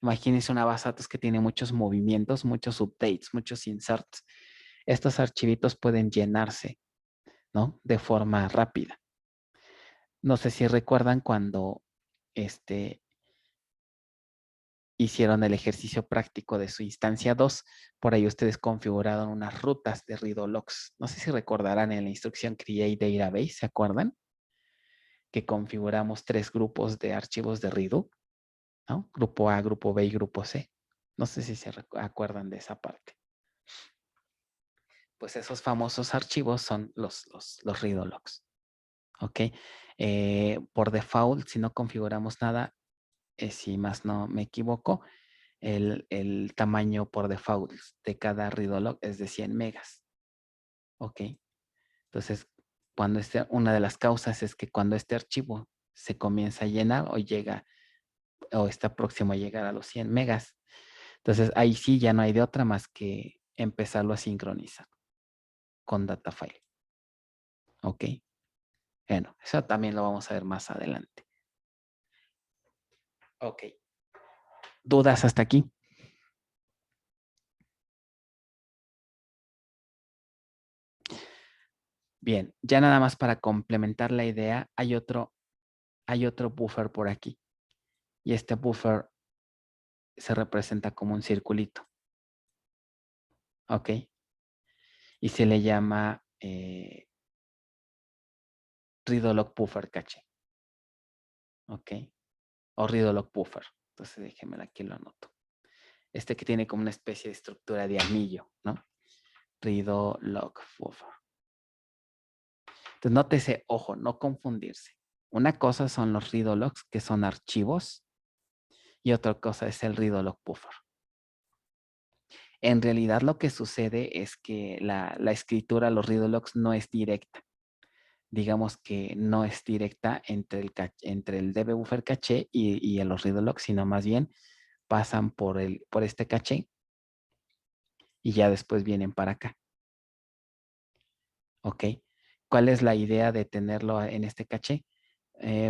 Imagínense una base de datos que tiene muchos movimientos, muchos updates, muchos inserts. Estos archivitos pueden llenarse, ¿no? De forma rápida. No sé si recuerdan cuando hicieron el ejercicio práctico de su instancia 2, por ahí ustedes configuraron unas rutas de read logs. No sé si recordarán en la instrucción Create Database, ¿se acuerdan? Que configuramos 3 grupos de archivos de redo, ¿no? Grupo A, grupo B y grupo C. No sé si se acuerdan de esa parte. pues esos famosos archivos son los read logs. ¿Ok? Por default, si no configuramos nada, si más no me equivoco, el tamaño por default de cada read log es de 100 megas. ¿Ok? Entonces, una de las causas es que cuando este archivo se comienza a llenar o llega o está próximo a llegar a los 100 megas, entonces ahí sí ya no hay de otra más que empezarlo a sincronizar con data file. ¿Ok? Bueno, eso también lo vamos a ver más adelante. Ok. ¿Dudas hasta aquí? Bien, ya nada más para complementar la idea, hay otro buffer por aquí. Y este buffer se representa como un circulito. ¿Ok? Y se le llama read-log buffer cache. ¿Ok? O read-log buffer. Entonces déjenme aquí lo anoto. Este que tiene como una especie de estructura de anillo, ¿no? Read-log buffer. Entonces nótese, ojo, no confundirse. Una cosa son los read-logs, que son archivos, y otra cosa es el read-log buffer. En realidad lo que sucede es que la escritura, los read-logs no es directa. Digamos que no es directa entre el DB buffer caché y los read-logs, sino más bien pasan por este caché y ya después vienen para acá. ¿Ok? ¿Cuál es la idea de tenerlo en este caché?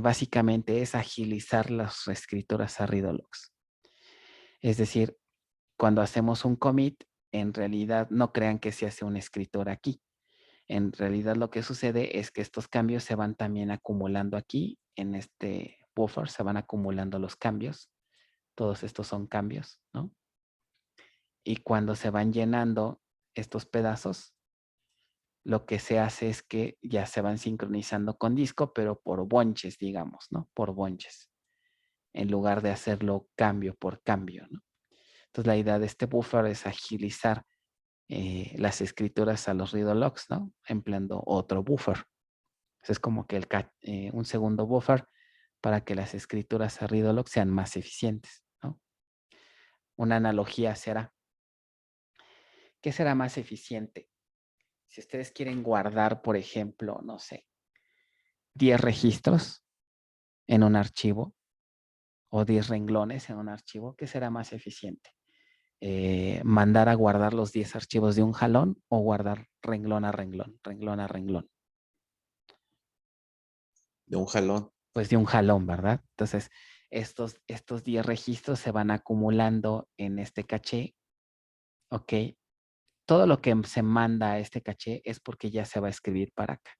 Básicamente es agilizar las escrituras a read-logs. Es decir, cuando hacemos un commit, en realidad no crean que se hace una escritura aquí. En realidad lo que sucede es que estos cambios se van también acumulando aquí, en este buffer, se van acumulando los cambios. Todos estos son cambios, ¿no? Y cuando se van llenando estos pedazos, lo que se hace es que ya se van sincronizando con disco, pero por bonches, digamos, ¿no? Por bonches, en lugar de hacerlo cambio por cambio, ¿no? Entonces la idea de este buffer es agilizar las escrituras a los read-logs, ¿no? Empleando otro buffer. Es como que un segundo buffer para que las escrituras a read-log sean más eficientes, ¿no? Una analogía será, ¿qué será más eficiente? Si ustedes quieren guardar, por ejemplo, no sé, 10 registros en un archivo o 10 renglones en un archivo, ¿qué será más eficiente? ¿Mandar a guardar los 10 archivos de un jalón o guardar renglón a renglón, renglón a renglón? De un jalón. Pues de un jalón, ¿verdad? Entonces, estos 10 registros se van acumulando en este caché, ¿ok? Todo lo que se manda a este caché es porque ya se va a escribir para acá.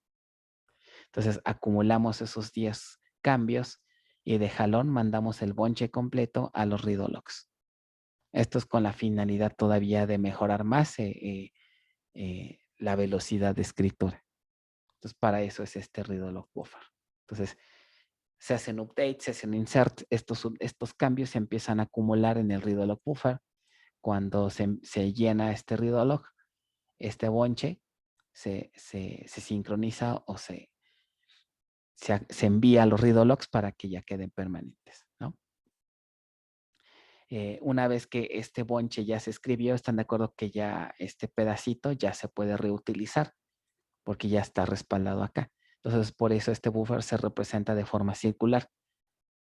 Entonces, acumulamos esos 10 cambios y de jalón mandamos el bonche completo a los read-logs. Esto es con la finalidad todavía de mejorar más la velocidad de escritura. Entonces, para eso es este read-log buffer. Entonces, se hacen updates, se hacen insert, estos cambios se empiezan a acumular en el read-log buffer. Cuando se llena este read-log, este bonche se sincroniza o se envía a los read-logs para que ya queden permanentes, ¿no? Una vez que este bonche ya se escribió, están de acuerdo que ya este pedacito ya se puede reutilizar porque ya está respaldado acá. Entonces, por eso este buffer se representa de forma circular,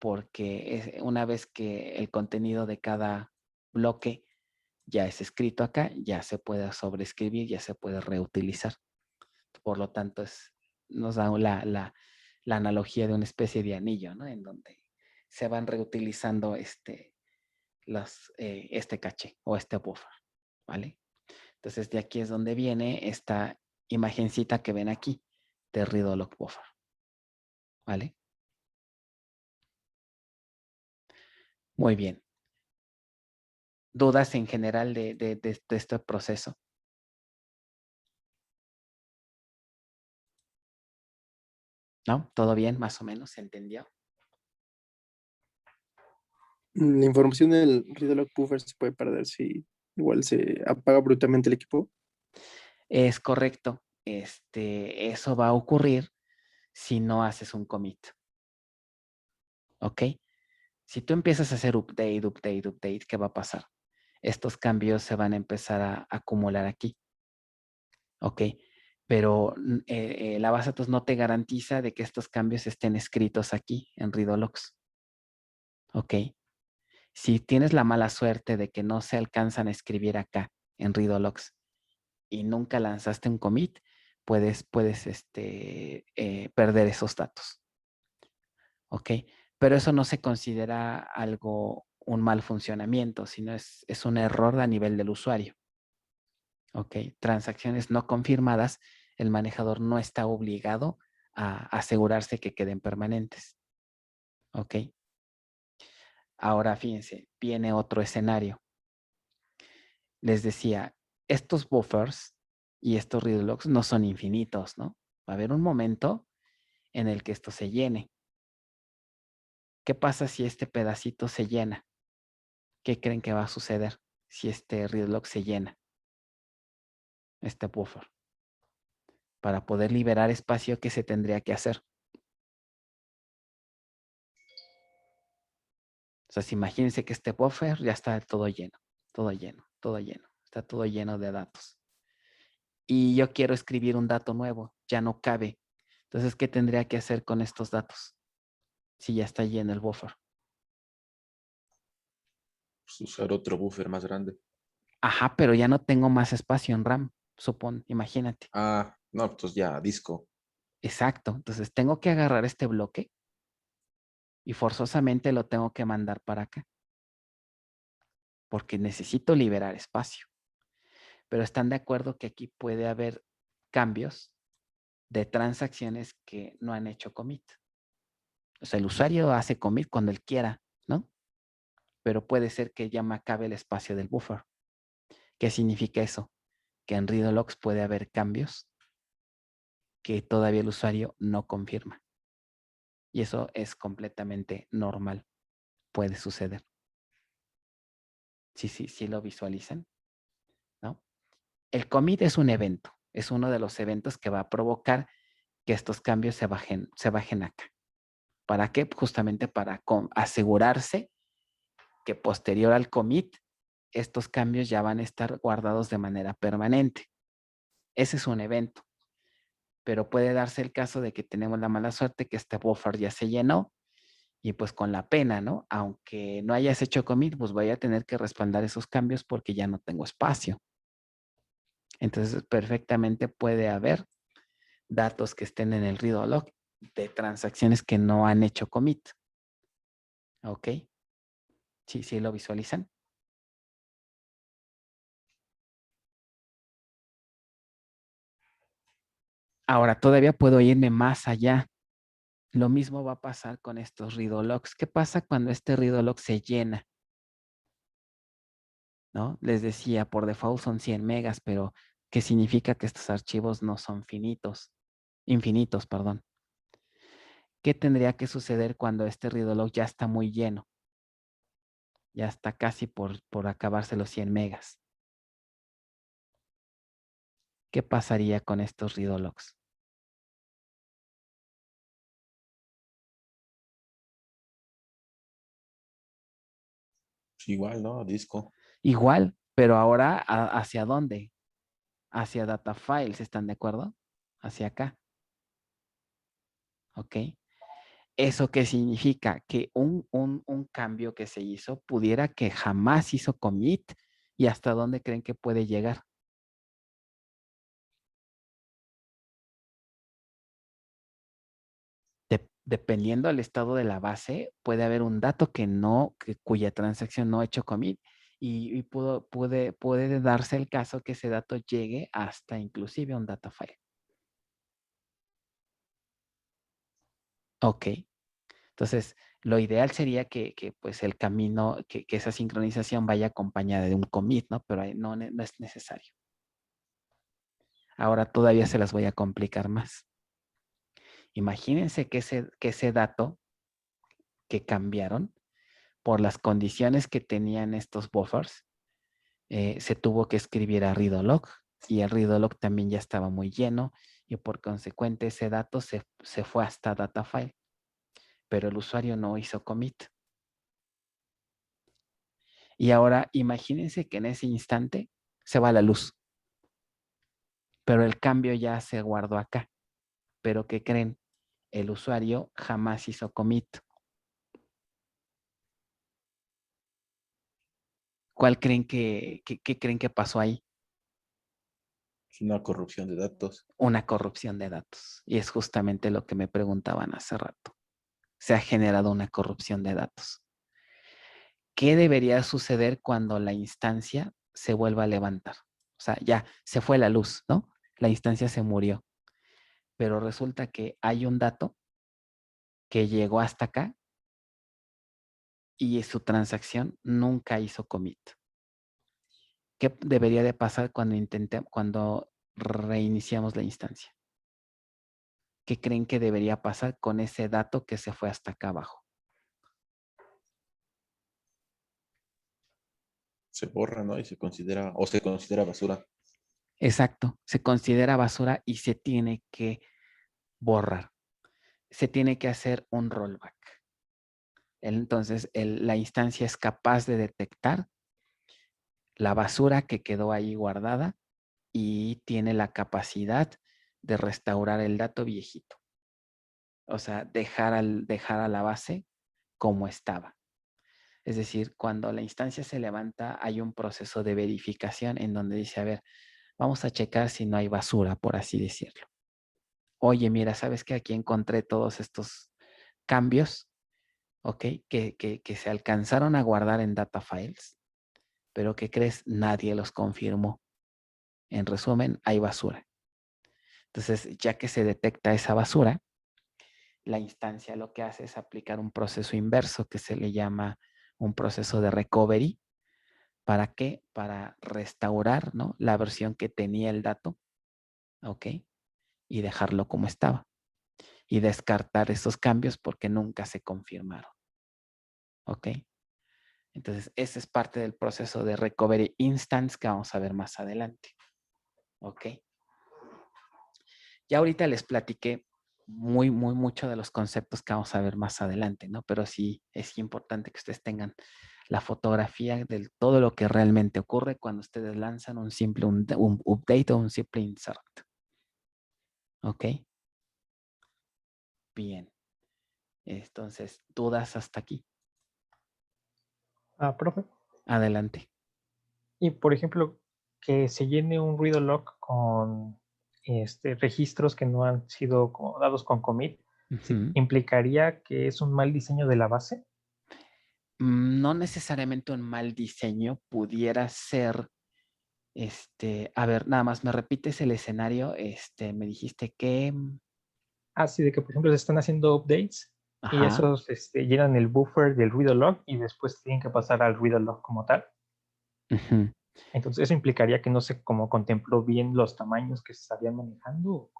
porque una vez que el contenido de cada bloque ya es escrito acá, ya se puede sobreescribir, ya se puede reutilizar. Por lo tanto, nos da la analogía de una especie de anillo, ¿no? En donde se van reutilizando este caché o este buffer, ¿vale? Entonces, de aquí es donde viene esta imagencita que ven aquí de read-log buffer, ¿vale? Muy bien. ¿Dudas en general de este proceso? ¿No? ¿Todo bien? Más o menos, ¿se entendió? La información del read-log buffer se puede perder si igual se apaga brutalmente el equipo. Es correcto. Eso va a ocurrir si no haces un commit. ¿Ok? Si tú empiezas a hacer update, ¿qué va a pasar? Estos cambios se van a empezar a acumular aquí. ¿Ok? Pero la base de datos no te garantiza de que estos cambios estén escritos aquí en Readologs. ¿Ok? Si tienes la mala suerte de que no se alcanzan a escribir acá en Readologs y nunca lanzaste un commit, puedes perder esos datos. ¿Ok? Pero eso no se considera un mal funcionamiento, sino es un error a nivel del usuario. ¿Ok? Transacciones no confirmadas, el manejador no está obligado a asegurarse que queden permanentes. ¿Ok? Ahora fíjense, viene otro escenario. Les decía, estos buffers y estos read logs no son infinitos, ¿no? Va a haber un momento en el que esto se llene. ¿Qué pasa si este pedacito se llena? ¿Qué creen que va a suceder si este read log se llena? Este buffer. Para poder liberar espacio, ¿qué se tendría que hacer? O sea, imagínense que este buffer ya está todo lleno, todo lleno, todo lleno. Está todo lleno de datos. Y yo quiero escribir un dato nuevo, ya no cabe. Entonces, ¿qué tendría que hacer con estos datos? Si ya está lleno el buffer. Pues, usar otro buffer más grande. Ajá, pero ya no tengo más espacio en RAM, imagínate. Ah, no, pues ya, disco. Exacto. Entonces, tengo que agarrar este bloque y forzosamente lo tengo que mandar para acá. Porque necesito liberar espacio. Pero están de acuerdo que aquí puede haber cambios de transacciones que no han hecho commit. O sea, el usuario hace commit cuando él quiera, ¿no? Pero puede ser que ya me acabe el espacio del buffer. ¿Qué significa eso? Que en Readologs puede haber cambios que todavía el usuario no confirma. Y eso es completamente normal. Puede suceder. Sí lo visualizan, ¿no? El commit es un evento. Es uno de los eventos que va a provocar que estos cambios se bajen acá. ¿Para qué? Justamente para asegurarse que posterior al commit, estos cambios ya van a estar guardados de manera permanente. Ese es un evento. Pero puede darse el caso de que tenemos la mala suerte que este buffer ya se llenó y pues con la pena, ¿no? Aunque no hayas hecho commit, pues voy a tener que respaldar esos cambios porque ya no tengo espacio. Entonces, perfectamente puede haber datos que estén en el read log de transacciones que no han hecho commit. ¿Ok? Sí lo visualizan. Ahora, todavía puedo irme más allá. Lo mismo va a pasar con estos read logs. ¿Qué pasa cuando este read log se llena? ¿No? Les decía, por default son 100 megas, pero ¿qué significa que estos archivos no son infinitos, perdón? ¿Qué tendría que suceder cuando este read log ya está muy lleno? Ya está casi por acabarse los 100 megas. ¿Qué pasaría con estos read logs? Igual, ¿no? Disco. Igual, pero ahora ¿hacia dónde? Hacia data files, ¿están de acuerdo? Hacia acá. ¿Ok? ¿Eso qué significa? Que un cambio que se hizo pudiera que jamás hizo commit y hasta dónde creen que puede llegar. Dependiendo del estado de la base, puede haber un dato cuya transacción no ha hecho commit y puede darse el caso que ese dato llegue hasta inclusive un data file. Ok. Entonces, lo ideal sería que pues el camino, que esa sincronización vaya acompañada de un commit, ¿no? Pero no es necesario. Ahora todavía se las voy a complicar más. Imagínense que ese dato que cambiaron por las condiciones que tenían estos buffers, se tuvo que escribir a read log y el read log también ya estaba muy lleno y por consecuente ese dato se fue hasta data file, pero el usuario no hizo commit. Y ahora imagínense que en ese instante se va la luz, pero el cambio ya se guardó acá. Pero ¿qué creen? El usuario jamás hizo commit. ¿Cuál creen qué creen que pasó ahí? Es una corrupción de datos. Una corrupción de datos. Y es justamente lo que me preguntaban hace rato. Se ha generado una corrupción de datos. ¿Qué debería suceder cuando la instancia se vuelva a levantar? O sea, ya se fue la luz, ¿no? La instancia se murió. Pero resulta que hay un dato que llegó hasta acá y su transacción nunca hizo commit. ¿Qué debería de pasar cuando reiniciamos la instancia? ¿Qué creen que debería pasar con ese dato que se fue hasta acá abajo? Se borra, ¿no? Y se considera basura. Exacto, se considera basura y se tiene que borrar. Se tiene que hacer un rollback. Entonces, la instancia es capaz de detectar la basura que quedó ahí guardada y tiene la capacidad de restaurar el dato viejito. O sea, dejar a la base como estaba. Es decir, cuando la instancia se levanta, hay un proceso de verificación en donde dice, a ver, vamos a checar si no hay basura, por así decirlo. Oye, mira, ¿sabes que aquí encontré todos estos cambios, ok? Que se alcanzaron a guardar en data files, pero ¿qué crees? Nadie los confirmó. En resumen, hay basura. Entonces, ya que se detecta esa basura, la instancia lo que hace es aplicar un proceso inverso que se le llama un proceso de recovery. ¿Para qué? Para restaurar, ¿no?, la versión que tenía el dato, ¿ok? Y dejarlo como estaba. Y descartar esos cambios porque nunca se confirmaron, ¿ok? Entonces, ese es parte del proceso de recovery instance que vamos a ver más adelante, ¿ok? Ya ahorita les platiqué mucho de los conceptos que vamos a ver más adelante, ¿no? Pero sí es importante que ustedes tengan la fotografía de todo lo que realmente ocurre cuando ustedes lanzan un simple un update o un simple insert. ¿Ok? Bien. Entonces, ¿dudas hasta aquí? Profe. Adelante. Y por ejemplo, que se llene un read log con registros que no han sido dados con commit, Ujú. ¿implicaría que es un mal diseño de la base? No necesariamente un mal diseño, pudiera ser, a ver, nada más, ¿me repites el escenario? Me dijiste que, Así de que, por ejemplo, se están haciendo updates y ajá, esos llenan el buffer del read log y después tienen que pasar al read log como tal. ujú. Entonces, ¿eso implicaría que no se como contempló bien los tamaños que se estarían manejando?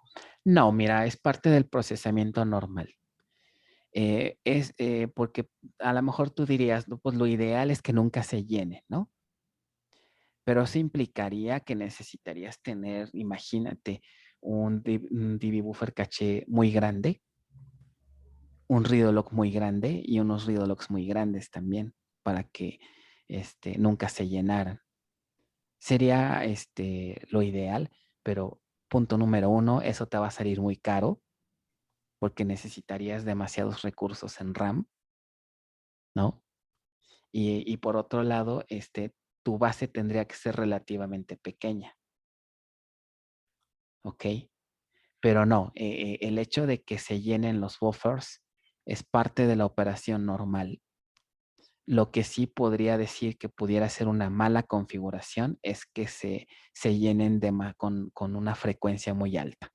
No, mira, es parte del procesamiento normal. Porque a lo mejor tú dirías, no, pues lo ideal es que nunca se llene, ¿no? Pero eso implicaría que necesitarías tener, imagínate, un DB buffer caché muy grande, un read log muy grande y unos read logs muy grandes también para que nunca se llenaran. Sería lo ideal, pero punto número 1, eso te va a salir muy caro porque necesitarías demasiados recursos en RAM, ¿no? Y por otro lado, tu base tendría que ser relativamente pequeña. ¿Ok? Pero no, el hecho de que se llenen los buffers es parte de la operación normal. Lo que sí podría decir que pudiera ser una mala configuración es que se llenen con una frecuencia muy alta.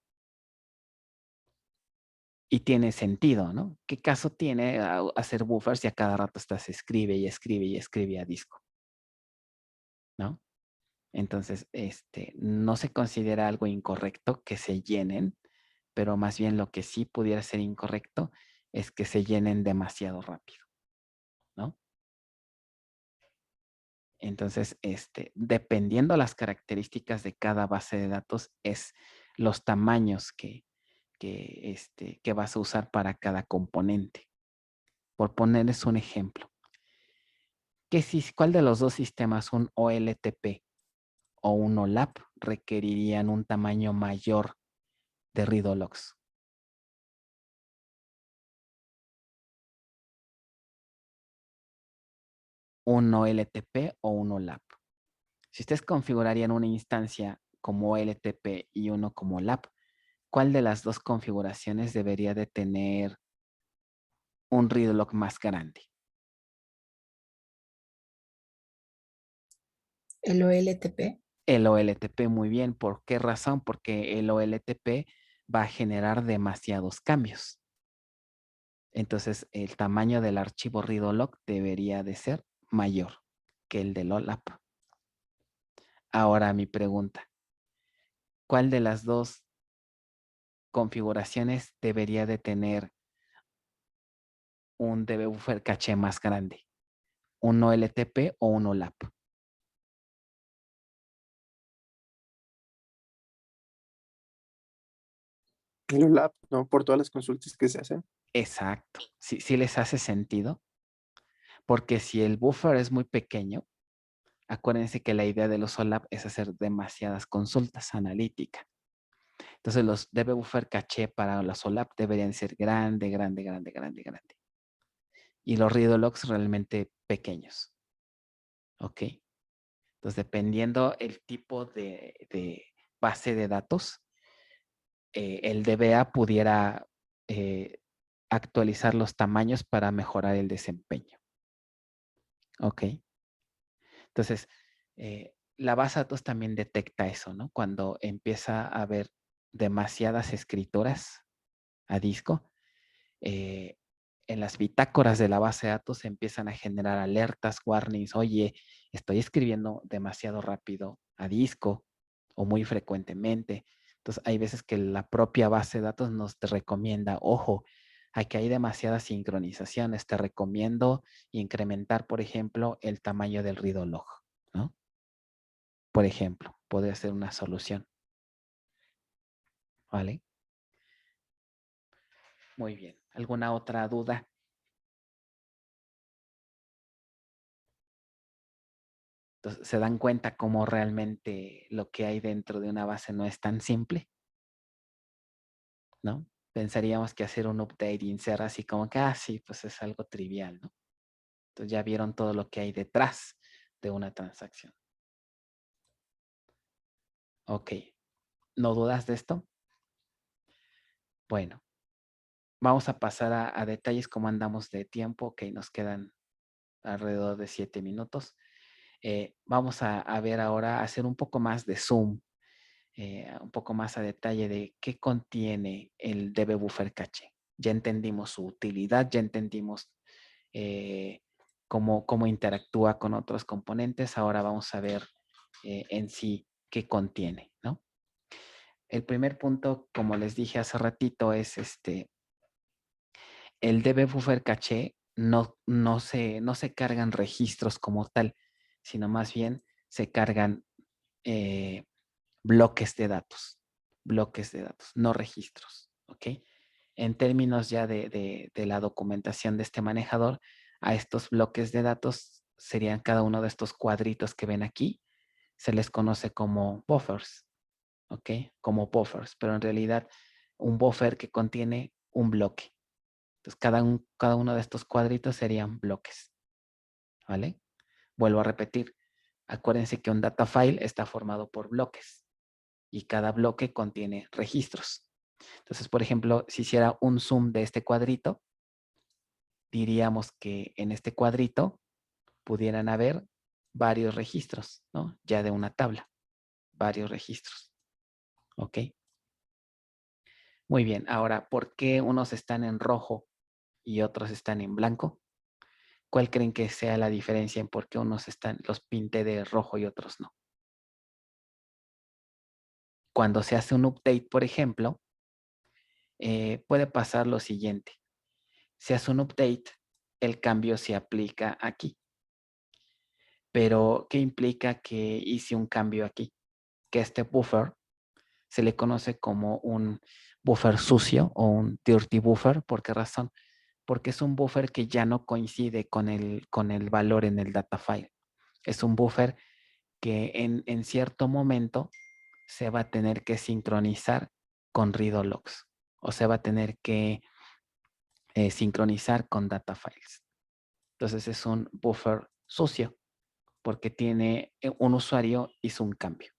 Y tiene sentido, ¿no? ¿Qué caso tiene hacer buffers y a cada rato estás escribe y escribe y escribe a disco? ¿No? Entonces, no se considera algo incorrecto que se llenen, pero más bien lo que sí pudiera ser incorrecto es que se llenen demasiado rápido, ¿no? Entonces, dependiendo las características de cada base de datos, es los tamaños que vas a usar para cada componente. Por ponerles un ejemplo. ¿Cuál de los dos sistemas, un OLTP o un OLAP, requerirían un tamaño mayor de read logs? ¿Un OLTP o un OLAP? Si ustedes configurarían una instancia como OLTP y uno como OLAP, ¿cuál de las dos configuraciones debería de tener un read log más grande? El OLTP. El OLTP, muy bien. ¿Por qué razón? Porque el OLTP va a generar demasiados cambios. Entonces, el tamaño del archivo read-log debería de ser mayor que el del OLAP. Ahora mi pregunta. ¿Cuál de las dos configuraciones debería de tener un DB buffer caché más grande? ¿Un OLTP o un OLAP? El OLAP, ¿no? Por todas las consultas que se hacen. Exacto. Sí les hace sentido. Porque si el buffer es muy pequeño, acuérdense que la idea de los OLAP es hacer demasiadas consultas analíticas. Entonces los DB buffer caché para los OLAP deberían ser grande. Y los read logs realmente pequeños. ¿Ok? Entonces, dependiendo el tipo de base de datos, el DBA pudiera actualizar los tamaños para mejorar el desempeño. ¿Ok? Entonces, la base de datos también detecta eso, ¿no? Cuando empieza a haber demasiadas escrituras a disco, en las bitácoras de la base de datos se empiezan a generar alertas, warnings. Oye, estoy escribiendo demasiado rápido a disco o muy frecuentemente. Entonces, hay veces que la propia base de datos nos recomienda, ojo, aquí hay demasiadas sincronizaciones. Te recomiendo incrementar, por ejemplo, el tamaño del read log, ¿no? Por ejemplo, podría ser una solución. ¿Vale? Muy bien. ¿Alguna otra duda? Entonces, ¿se dan cuenta cómo realmente lo que hay dentro de una base no es tan simple? ¿No? Pensaríamos que hacer un update y insert así como que, sí, pues es algo trivial, ¿no? Entonces ya vieron todo lo que hay detrás de una transacción. Ok. ¿No dudas de esto? Bueno, vamos a pasar a detalles como andamos de tiempo. Ok, nos quedan alrededor de 7 minutos. Vamos a ver ahora, hacer un poco más de zoom, un poco más a detalle de qué contiene el DB Buffer Cache. Ya entendimos su utilidad, ya entendimos cómo interactúa con otros componentes. Ahora vamos a ver en sí qué contiene, ¿no? El primer punto, como les dije hace ratito, es el DB Buffer Cache no se cargan registros como tal, sino más bien se cargan bloques de datos, no registros, ¿ok? En términos ya de la documentación de este manejador, a estos bloques de datos serían cada uno de estos cuadritos que ven aquí, se les conoce como buffers, ¿ok? Como buffers, pero en realidad un buffer que contiene un bloque. Entonces, cada uno de estos cuadritos serían bloques, ¿vale? Vuelvo a repetir, acuérdense que un data file está formado por bloques y cada bloque contiene registros. Entonces, por ejemplo, si hiciera un zoom de este cuadrito, diríamos que en este cuadrito pudieran haber varios registros, ¿no? Ya de una tabla, varios registros. ¿Ok? Muy bien. Ahora, ¿por qué unos están en rojo y otros están en blanco? ¿Cuál creen que sea la diferencia en por qué unos los pinte de rojo y otros no? Cuando se hace un update, por ejemplo, puede pasar lo siguiente. Se hace un update, el cambio se aplica aquí. Pero, ¿qué implica que hice un cambio aquí? Que este buffer se le conoce como un buffer sucio o un dirty buffer. ¿Por qué razón? Porque es un buffer que ya no coincide con el valor en el data file. Es un buffer que en cierto momento se va a tener que sincronizar con read logs o se va a tener que sincronizar con data files. Entonces es un buffer sucio porque tiene un usuario hizo un cambio.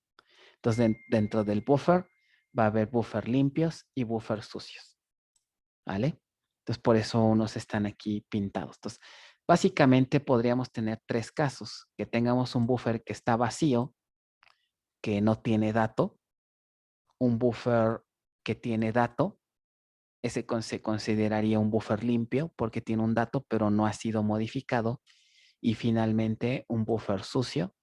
Entonces dentro del buffer va a haber buffer limpios y buffer sucios. ¿Vale? Entonces por eso unos están aquí pintados. Entonces básicamente podríamos tener tres casos. Que tengamos un buffer que está vacío, que no tiene dato, un buffer que tiene dato, ese se consideraría un buffer limpio porque tiene un dato pero no ha sido modificado, y finalmente un buffer sucio.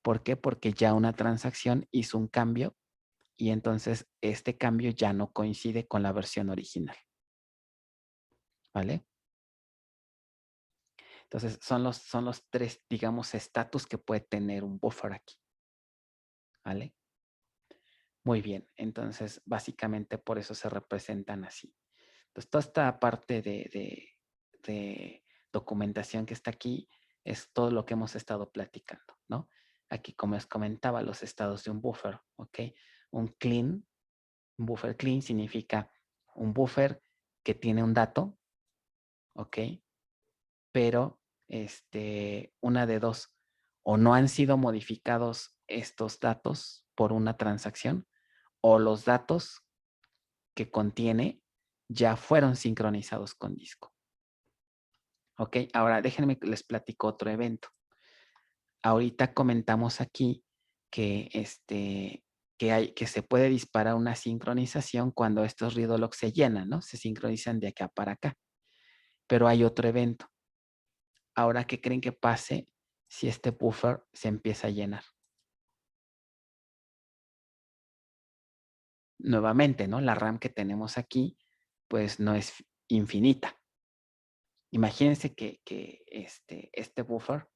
¿Por qué? Porque ya una transacción hizo un cambio y entonces este cambio ya no coincide con la versión original. ¿Vale? Entonces son los tres, digamos, estatus que puede tener un buffer aquí. ¿Vale? Muy bien, entonces básicamente por eso se representan así. Entonces toda esta parte de documentación que está aquí es todo lo que hemos estado platicando, ¿no? Aquí, como les comentaba, los estados de un buffer, ¿ok? Un buffer clean significa un buffer que tiene un dato, ¿ok? Pero una de dos, o no han sido modificados estos datos por una transacción, o los datos que contiene ya fueron sincronizados con disco. Ok, ahora déjenme que les platico otro evento. Ahorita comentamos aquí que, que se puede disparar una sincronización cuando estos read logs se llenan, ¿no? Se sincronizan de acá para acá. Pero hay otro evento. Ahora, ¿qué creen que pase si este buffer se empieza a llenar? Nuevamente, ¿no? La RAM que tenemos aquí, pues no es infinita. Imagínense que este buffer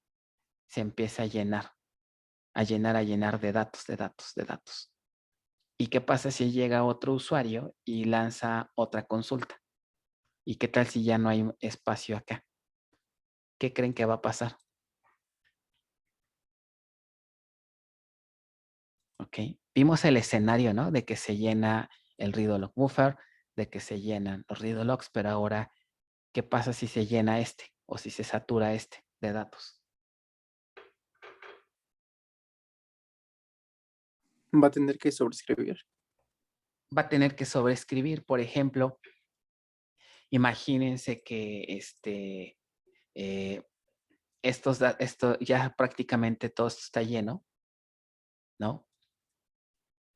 se empieza a llenar de datos, de datos, de datos. ¿Y qué pasa si llega otro usuario y lanza otra consulta? ¿Y qué tal si ya no hay espacio acá? ¿Qué creen que va a pasar? ¿Ok? Vimos el escenario, ¿no? De que se llena el read log buffer, de que se llenan los read logs, pero ahora, ¿qué pasa si se llena este o si se satura este de datos? Va a tener que sobreescribir. Va a tener que sobreescribir. Por ejemplo, imagínense que esto ya prácticamente todo esto está lleno, ¿no?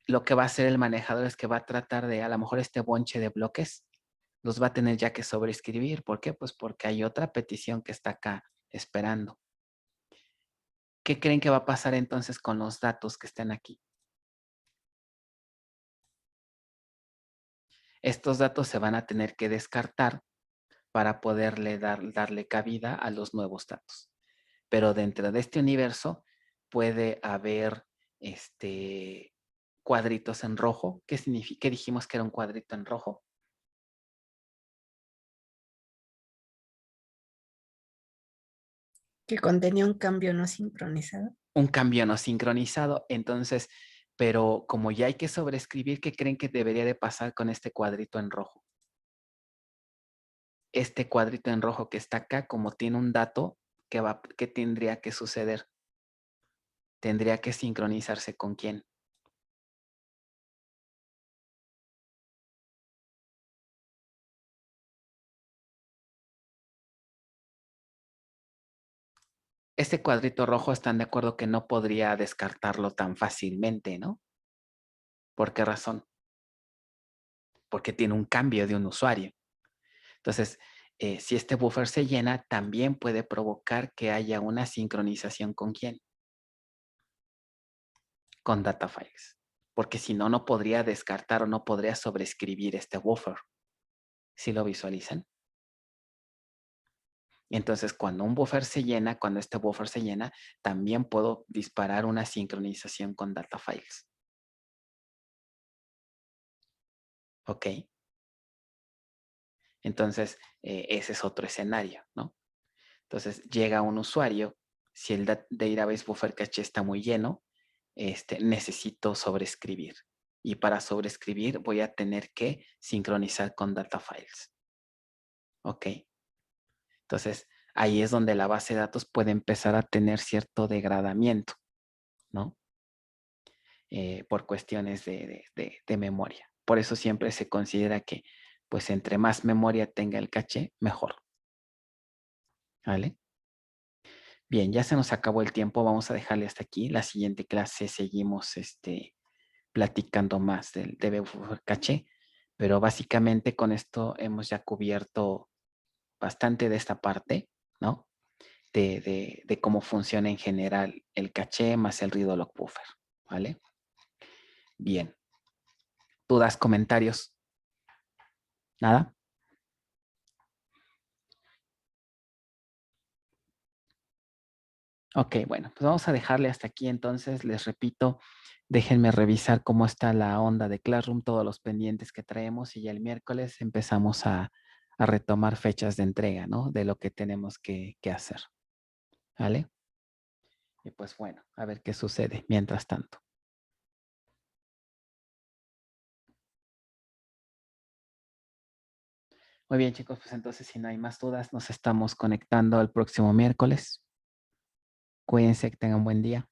Lo que va a hacer el manejador es que va a tratar de, a lo mejor este bonche de bloques, los va a tener ya que sobreescribir. ¿Por qué? Pues porque hay otra petición que está acá esperando. ¿Qué creen que va a pasar entonces con los datos que están aquí? Estos datos se van a tener que descartar para poderle darle cabida a los nuevos datos. Pero dentro de este universo puede haber cuadritos en rojo. ¿Qué significa? ¿Qué dijimos que era un cuadrito en rojo? Que contenía un cambio no sincronizado. Un cambio no sincronizado. Entonces, pero como ya hay que sobreescribir, ¿qué creen que debería de pasar con este cuadrito en rojo? Este cuadrito en rojo que está acá, como tiene un dato, ¿qué tendría que suceder? Tendría que sincronizarse ¿con quién? Este cuadrito rojo, están de acuerdo que no podría descartarlo tan fácilmente, ¿no? ¿Por qué razón? Porque tiene un cambio de un usuario. Entonces, si este buffer se llena, también puede provocar que haya una sincronización ¿con quién? Con data files. Porque si no, no podría descartar o no podría sobreescribir este buffer. ¿Sí lo visualizan? Entonces, cuando un buffer se llena, cuando este buffer se llena, también puedo disparar una sincronización con data files. ¿Ok? Entonces, ese es otro escenario, ¿no? Entonces, llega un usuario, si el database buffer caché está muy lleno, necesito sobreescribir. Y para sobreescribir voy a tener que sincronizar con data files. ¿Ok? Entonces, ahí es donde la base de datos puede empezar a tener cierto degradamiento, ¿no? Por cuestiones de memoria. Por eso siempre se considera que, pues, entre más memoria tenga el caché, mejor. ¿Vale? Bien, ya se nos acabó el tiempo. Vamos a dejarle hasta aquí. La siguiente clase seguimos platicando más del buffer caché. Pero básicamente con esto hemos ya cubierto bastante de esta parte, ¿no? De cómo funciona en general el caché más el read log buffer, ¿vale? Bien. ¿Dudas, comentarios? ¿Nada? Ok, bueno, pues vamos a dejarle hasta aquí entonces. Les repito, déjenme revisar cómo está la onda de Classroom, todos los pendientes que traemos y ya el miércoles empezamos a retomar fechas de entrega, ¿no? De lo que tenemos que hacer. ¿Vale? Y pues bueno, a ver qué sucede mientras tanto. Muy bien, chicos, pues entonces si no hay más dudas, nos estamos conectando el próximo miércoles. Cuídense, que tengan buen día.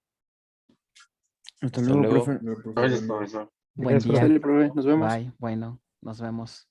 Hasta Hasta luego, luego. profe. Gracias, profesor. Buen Gracias, día. Sale, profe. Nos vemos. Bye. Bueno, nos vemos.